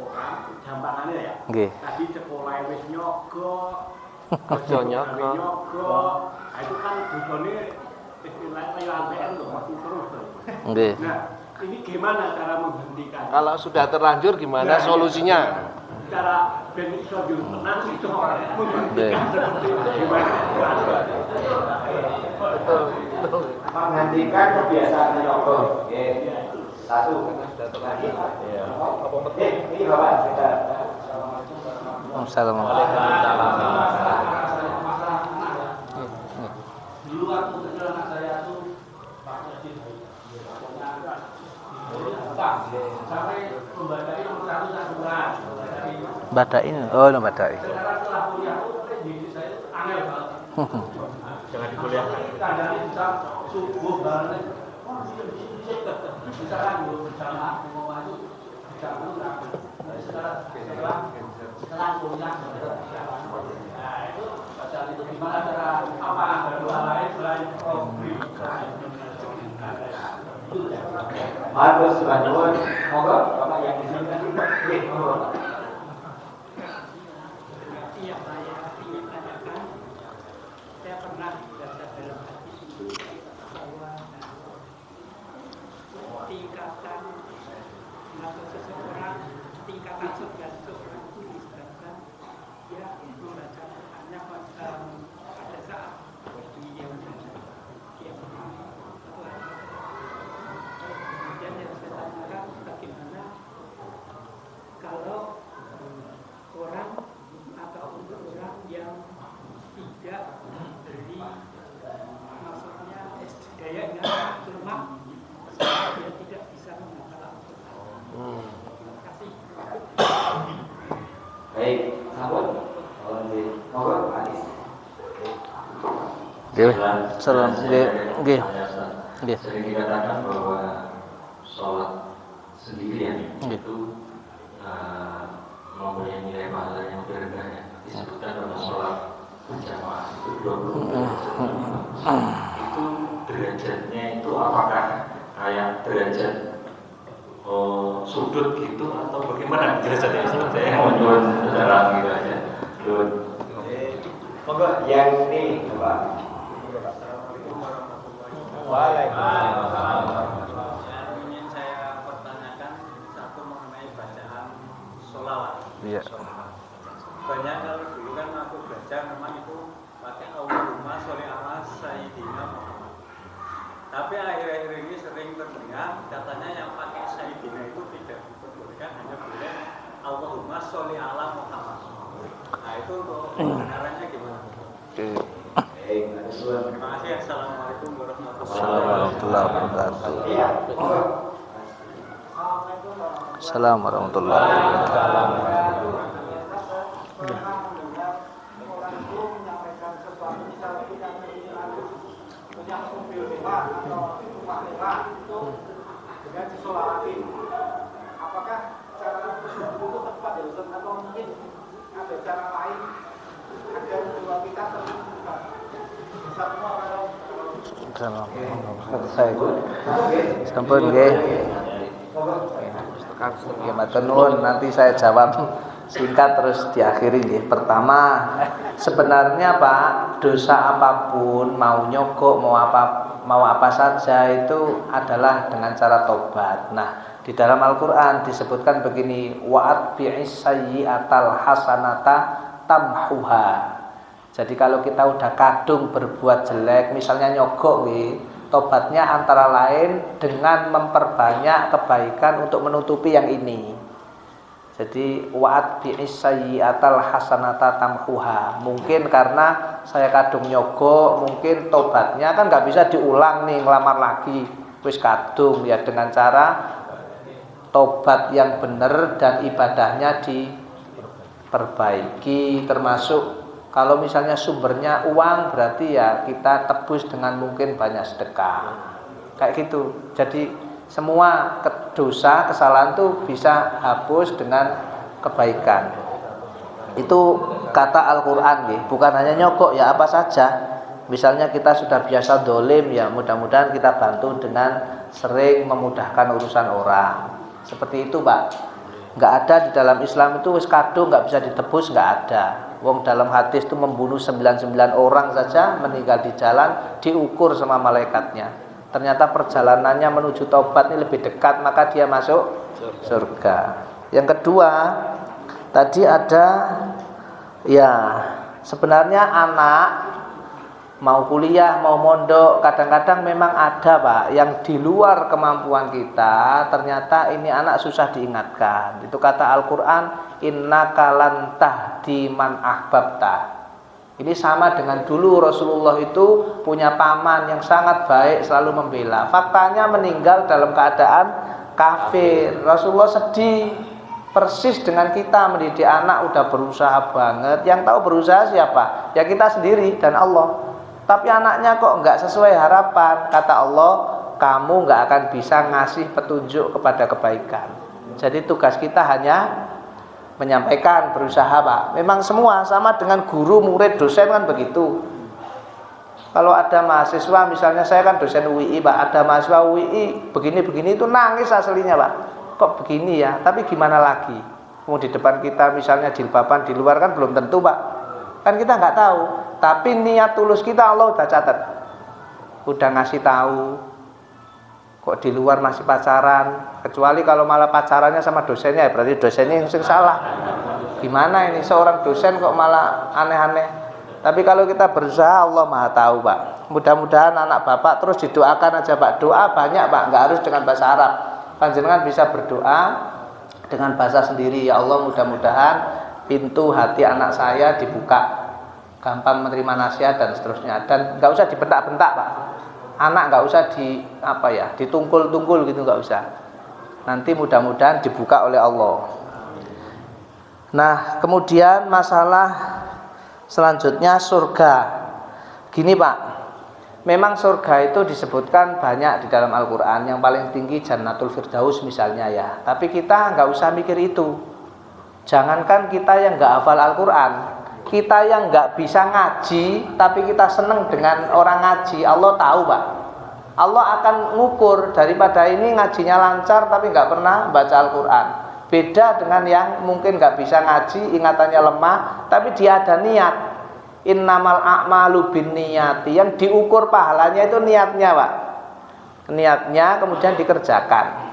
orang gampangannya ya. Nggih. Tadi sekolah wis nyogok, Kerja nyogok. nyogok. Nah, itu kan dosane istilahnya lantean loh, masih terus tuh. Nggih. Nah, ini gimana cara menghentikan? Kalau sudah terlanjur gimana solusinya? Cara ben iso tenang itu menghentikan seperti itu gimana? Menghentikan kebiasaan menyogok. Oke. Satu. Ini Bapak kita. Di luar kecil anak saya tuh sampai membadai nomor 1 dan 2. Badain. Oh, no badain. Sekarang setelah kuliah di saya angel banget. Jangan dikuliahkan. Kadang bisa subuh banget. Bisa kan berjamaah mau maju bisa pulang. Setelah kuliah nah itu bacaan itu gimana cara apa ada dua lain selain progres. Markus Bandung, monggo Bapak yang di sini kan. Monggo. Iya, saya ingin tanyakan. Saya pernah baca dalam hadis itu bahwa tingkatan masuk seseorang, tingkatan surga seseorang itu disebabkan dia membaca Qurannya pada saat dia kemudian yang saya tanyakan bagaimana kalau orang atau untuk orang yang tidak beri maksudnya dayanya lemah sehingga dia tidak bisa menghafal Al-Quran. Terima kasih. Baik, sampun. Monggo Anis. Nggih. Salam nggih. Nggih. Sering dikatakan bahwa sholat sendirian itu mempunyai nilai pahala yang berbeda ya. Disebutkan dalam sholat berjamaah itu 20 itu derajatnya itu apakah kayak derajat sudut gitu atau bagaimana derajatnya? Saya mau nyuruh saudara gitu aja. Monggo yang ini Bapak. Waalaikumsalam. Yang ingin saya pertanyakan satu mengenai bacaan sholawat. Iya. Banyak kalau dulu kan aku belajar memang itu pakai Allahumma sholli ala sayyidina Muhammad. Tapi akhir-akhir ini sering terdengar katanya yang pakai sayyidina itu tidak diperbolehkan, hanya boleh Allahumma sholli ala Muhammad. Nah itu untuk kebenarannya gimana? Baik, Terima kasih. Assalamualaikum Warahmatullahi wabarakatuh. Iya, monggo. Assalamualaikum warahmatullahi wabarakatuh. Orang itu menyampaikan sesuatu misalnya kita punya mobil mewah atau rumah mewah itu dengan disolawatin. Apakah cara tersebut itu tepat ya Ustaz atau mungkin ada cara lain agar dua kita terlibat? Bisa semua kalau Sampun nggih. Ya matur nuwun, nanti saya jawab singkat terus diakhiri nggih. Pertama, sebenarnya Pak, dosa apapun, mau nyogok, mau apa saja itu adalah dengan cara tobat. Nah, di dalam Al-Qur'an disebutkan begini, wa'at bi'is sayyi'atal hasanata tamhuha. Jadi kalau kita udah kadung berbuat jelek, misalnya nyogok tobatnya antara lain dengan memperbanyak kebaikan untuk menutupi yang ini. Jadi wa'at bi'is sayyi'atal hasanata tamhuha. Mungkin karena saya kadung nyogok, mungkin tobatnya kan nggak bisa diulang nih, ngelamar lagi. Wis kadung ya, dengan cara tobat yang benar dan ibadahnya diperbaiki, termasuk kalau misalnya sumbernya uang, berarti ya kita tebus dengan mungkin banyak sedekah. Kayak gitu. Jadi semua dosa, kesalahan itu bisa hapus dengan kebaikan. Itu kata Al-Qur'an nggih, bukan hanya nyogok ya, apa saja. Misalnya kita sudah biasa dolim ya, mudah-mudahan kita bantu dengan sering memudahkan urusan orang. Seperti itu, Pak. Enggak ada di dalam Islam itu wis kadung enggak bisa ditebus, enggak ada. Wong dalam hadis itu membunuh 99 orang saja meninggal di jalan diukur sama malaikatnya. Ternyata perjalanannya menuju taubat ini lebih dekat, maka dia masuk surga. Yang kedua, tadi ada ya sebenarnya anak mau kuliah, mau mondok, kadang-kadang memang ada Pak yang di luar kemampuan kita, ternyata ini anak susah diingatkan. Itu kata Al-Quran, innaka lan tahdi man ahbabta. Ini sama dengan dulu Rasulullah itu punya paman yang sangat baik, selalu membela. Faktanya meninggal dalam keadaan kafir. Rasulullah sedih. Persis dengan kita mendidik anak udah berusaha banget. Yang tahu berusaha siapa? Ya kita sendiri dan Allah. Tapi anaknya kok nggak sesuai harapan. Kata Allah, kamu nggak akan bisa ngasih petunjuk kepada kebaikan. Jadi tugas kita hanya menyampaikan, berusaha Pak. Memang semua sama dengan guru, murid, dosen kan begitu. Kalau ada mahasiswa, misalnya saya kan dosen UI Pak, ada mahasiswa UI begini-begini itu nangis aslinya Pak. Kok begini ya? Tapi gimana lagi? Mau di depan kita misalnya jilbaban, di luar kan belum tentu Pak. Kan kita nggak tahu. Tapi niat tulus kita Allah udah catat. Udah ngasih tahu. Kok di luar masih pacaran? Kecuali kalau malah pacarannya sama dosennya, berarti dosennya yang salah. Gimana ini seorang dosen kok malah aneh-aneh? Tapi kalau kita berusaha, Allah Maha tahu Pak. Mudah-mudahan anak Bapak terus didoakan aja Pak. Doa banyak Pak, nggak harus dengan bahasa Arab. Panjenengan bisa berdoa dengan bahasa sendiri. Ya Allah, mudah-mudahan pintu hati anak saya dibuka, gampang menerima nasihat dan seterusnya. Dan nggak usah dibentak-bentak Pak. Anak nggak usah ditungkul-tungkul gitu, nggak usah. Nanti mudah-mudahan dibuka oleh Allah. Nah, kemudian masalah selanjutnya surga. Gini Pak, memang surga itu disebutkan banyak di dalam Al-Quran. Yang paling tinggi Jannatul Firdaus misalnya ya. Tapi kita nggak usah mikir itu. Jangankan kita yang nggak hafal Al-Quran, kita yang nggak bisa ngaji, tapi kita seneng dengan orang ngaji, Allah tahu Pak. Allah akan ngukur daripada ini ngajinya lancar tapi nggak pernah baca Al-Quran. Beda dengan yang mungkin nggak bisa ngaji, ingatannya lemah, tapi dia ada niat. Innamal a'malu binniyati, yang diukur pahalanya itu niatnya Pak. Niatnya kemudian dikerjakan.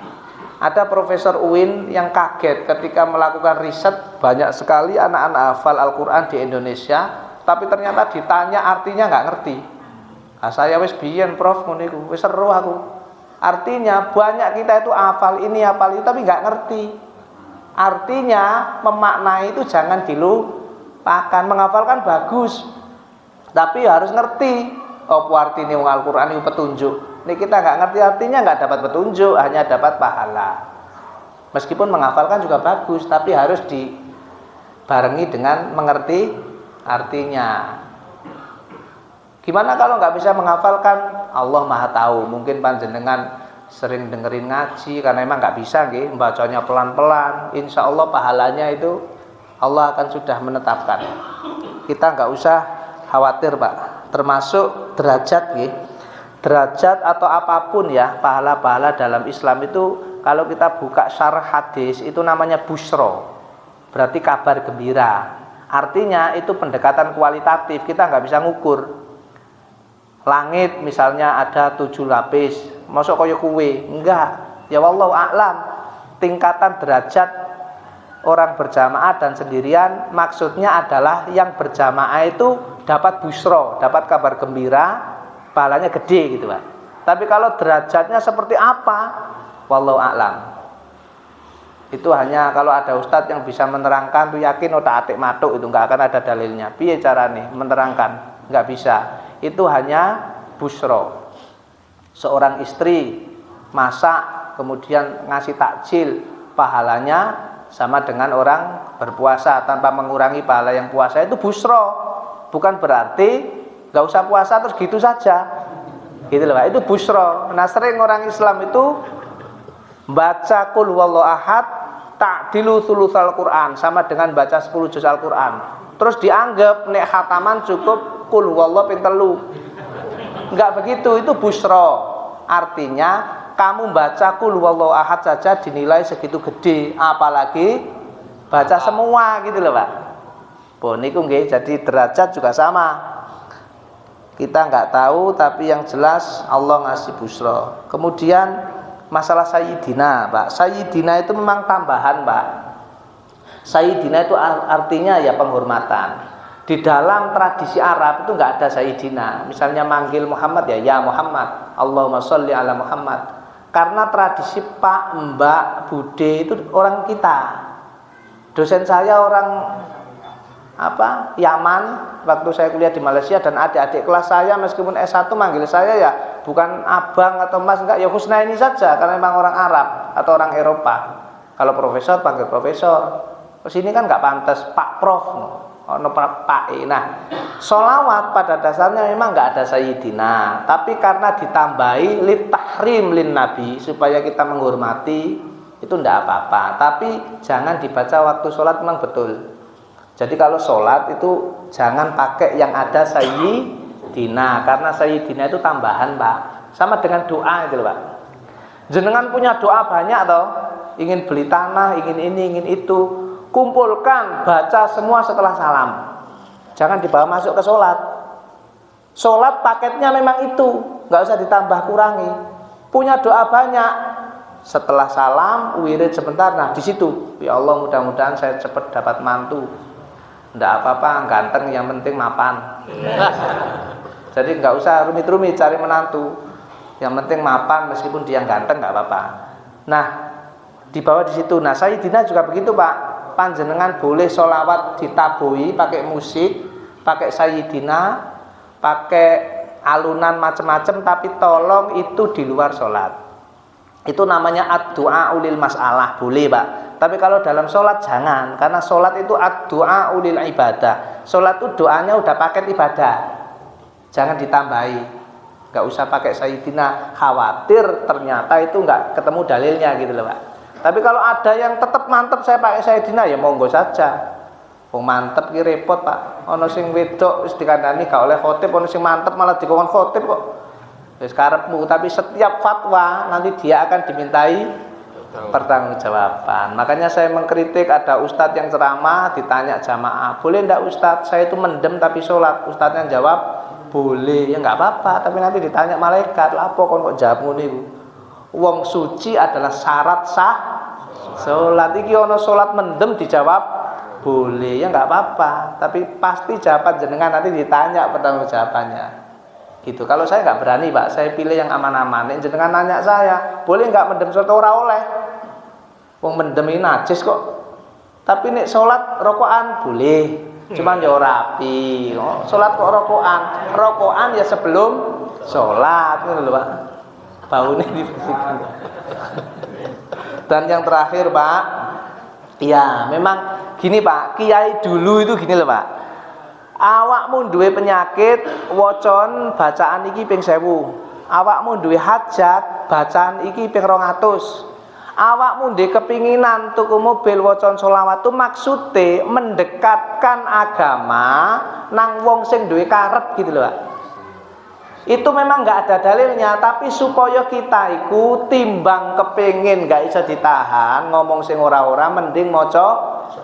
Ada Profesor UIN yang kaget ketika melakukan riset, banyak sekali anak-anak hafal Al-Quran di Indonesia, tapi ternyata ditanya artinya nggak ngerti. Nah, saya wis biyen Prof nguniku, wis seru aku. Artinya banyak kita itu hafal ini hafal itu tapi nggak ngerti. Artinya memaknai itu jangan dilupakan. Menghafalkan bagus, tapi harus ngerti. Oh, artinya Al-Quran itu petunjuk. Ini kita nggak ngerti artinya, nggak dapat petunjuk, hanya dapat pahala. Meskipun menghafalkan juga bagus, tapi harus dibarengi dengan mengerti artinya. Gimana kalau nggak bisa menghafalkan? Allah Maha tahu. Mungkin panjenengan sering dengerin ngaji karena memang nggak bisa, nggih, membacanya pelan-pelan. Insya Allah pahalanya itu Allah akan sudah menetapkan. Kita nggak usah khawatir Pak. Termasuk derajat, nggih. Derajat atau apapun ya, pahala-pahala dalam Islam itu kalau kita buka syarah hadis itu namanya busro, berarti kabar gembira. Artinya itu pendekatan kualitatif, kita nggak bisa ngukur. Langit misalnya ada 7 lapis, masuk kaya kue, enggak. Ya wallahu a'lam. Tingkatan derajat orang berjamaah dan sendirian maksudnya adalah yang berjamaah itu dapat busro, dapat kabar gembira, pahalanya gede gitu Pak. Tapi kalau derajatnya seperti apa, wallahu a'lam. Itu hanya kalau ada ustadz yang bisa menerangkan tuh yakin otak atik matuk, itu nggak akan ada dalilnya. Piye carane menerangkan? Nggak bisa. Itu hanya busro. Seorang istri masak kemudian ngasih takjil, pahalanya sama dengan orang berpuasa tanpa mengurangi pahala yang puasa, itu busro. Bukan berarti nggak usah puasa terus gitu saja, gitu loh Pak. Itu busro. Nah, sering orang Islam itu baca qul huwallahu ahad ta'dilu thulutsal Quran, sama dengan baca 10 juz Al-Quran. Terus dianggap nek khataman cukup qul huwallahu ping 3. Enggak begitu, itu busro. Artinya kamu baca qul huwallahu ahad saja dinilai segitu gede, apalagi baca semua, gitu loh Pak. Niku nggih, jadi derajat juga sama. Kita nggak tahu, tapi yang jelas Allah ngasih busro. Kemudian masalah Sayyidina Pak. Sayyidina itu memang tambahan Pak. Sayyidina itu artinya ya penghormatan. Di dalam tradisi Arab itu nggak ada Sayyidina. Misalnya manggil Muhammad ya Muhammad, Allahumma sholli ala Muhammad. Karena tradisi Pak, Mbak, Bude itu orang kita. Dosen saya orang Yaman waktu saya kuliah di Malaysia, dan adik-adik kelas saya meskipun S1 manggil saya ya bukan abang atau mas, enggak, ya Husnaini saja karena memang orang Arab atau orang Eropa. Kalau profesor panggil profesor. Sini kan nggak pantas Pak Prof. Pak. Nah, sholawat pada dasarnya memang nggak ada Sayyidina, tapi karena ditambahi lit tahrim lin Nabi supaya kita menghormati, itu ndak apa-apa. Tapi jangan dibaca waktu sholat, memang betul. Jadi kalau sholat itu jangan pakai yang ada Sayyidina, karena Sayyidina itu tambahan, Pak. Sama dengan doa itu, Pak. Jenengan punya doa banyak toh, ingin beli tanah, ingin ini, ingin itu, kumpulkan, baca semua setelah salam. Jangan dibawa masuk ke sholat. Sholat paketnya memang itu, nggak usah ditambah kurangi. Punya doa banyak, setelah salam wirid sebentar. Nah di situ, ya Allah mudah-mudahan saya cepat dapat mantu. Nggak apa-apa, ganteng, yang penting mapan. Jadi nggak usah rumit-rumit cari menantu. Yang penting mapan, meskipun dia ganteng nggak apa-apa. Nah dibawa di situ. Nah Sayyidina juga begitu, Pak. Panjenengan boleh sholawat ditabui pakai musik, pakai Sayyidina, pakai alunan macam-macam, tapi tolong itu di luar sholat. Itu namanya ad-du'a ulil mas'alah, boleh, Pak. Tapi kalau dalam sholat jangan, karena sholat itu ad-du'a ulil ibadah. Sholat itu doanya udah paket ibadah, jangan ditambahi. Gak usah pakai Sayyidina, khawatir ternyata itu nggak ketemu dalilnya gitu loh, Pak. Tapi kalau ada yang tetap mantep saya pakai Sayyidina, ya monggo saja. Oh mantep ki repot, Pak. Ono sing wedok wis dikandani gak oleh khotib, ono sing mantep malah dikon khotib kok. Wis karepmu, tapi setiap fatwa nanti dia akan dimintai pertanggungjawaban. Makanya saya mengkritik ada ustadz yang ceramah, ditanya jamaah, "Boleh ndak ustadz? Saya itu mendem tapi sholat." Ustadznya jawab, "Boleh." Ya nggak apa-apa, tapi nanti ditanya malaikat, "Lapo kon kok jawabmu niku?" Wong suci adalah syarat sah sholat. Iki ono sholat mendem dijawab boleh, ya nggak apa-apa. Tapi pasti jawaban jenengan nanti ditanya pertanggungjawabannya. Gitu. Kalau saya nggak berani, Pak, saya pilih yang aman-aman. Nek jenengan nanya saya, boleh nggak mendem sholat, ora oleh. Wong mendem ini najis kok. Tapi nek sholat rokokan boleh. Cuman ya rapi. Sholat kok rokokan? Rokokan ya sebelum sholat, gitu loh, Pak. Baunya dibersihkan. Dan yang terakhir, Pak, ya memang gini, Pak, kiai dulu itu gini loh, Pak. Awakmu duwe penyakit, wocon bacaan iki ping 1000. Awakmu duwe hajat, bacaan iki ping 200. Awakmu ndek kepinginan tuku mobil, wocon sholawat itu maksude mendekatkan agama nang wong sing duwe karep gitu loh, Pak. Itu memang nggak ada dalilnya, tapi supaya kita iku timbang kepingin nggak bisa ditahan ngomong sing ora-ora, mending maca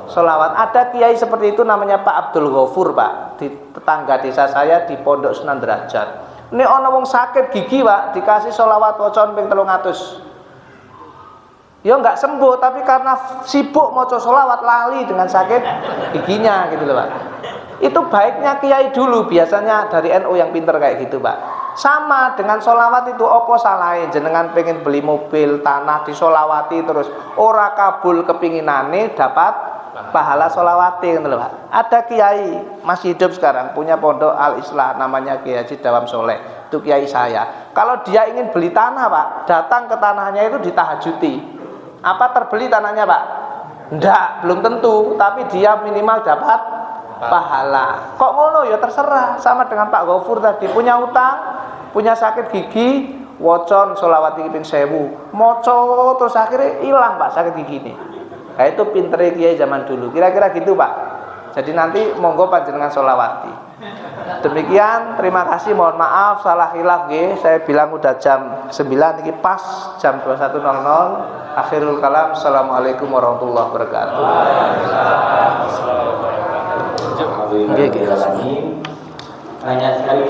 sholawat. Ada kiai seperti itu namanya Pak Abdul Ghafur, Pak, di tetangga desa saya di Pondok Sunan Derajat. Ini ana wong sakit gigi, Pak, dikasih sholawat wocon ping 300. Ya nggak sembuh, tapi karena sibuk maca sholawat lali dengan sakit giginya gitu loh, Pak. Itu baiknya kiai dulu, biasanya dari NU yang pinter kayak gitu, Pak. Sama dengan sholawat itu, opo salahin jenengan pengen beli mobil, tanah, disolawati terus ora kabul kepinginane dapat pahala sholawati gitu loh, Pak. Ada kiai masih hidup sekarang, punya pondok Al-Islah, namanya Kiai Haji Dawam Soleh. Itu kiai saya. Kalau dia ingin beli tanah, Pak, datang ke tanahnya itu ditahajuti. Apa terbeli tanahnya, Pak? Enggak, belum tentu, tapi dia minimal dapat pahala. Kok ngono ya terserah. Sama dengan Pak Ghafur tadi, punya utang, punya sakit gigi, wocon sholawat iki ping 1000, moco terus akhirnya hilang, Pak, sakit gigi ini. Nah itu pintere kiai zaman dulu, kira-kira gitu, Pak. Jadi nanti monggo panjenengan sholawati. Demikian, terima kasih, mohon maaf salah khilaf nggih. Saya bilang udah jam 9, ini pas jam 21.00. Akhirul kalam, assalamualaikum warahmatullahi wabarakatuh. Alhamdulillah. Banyak sekali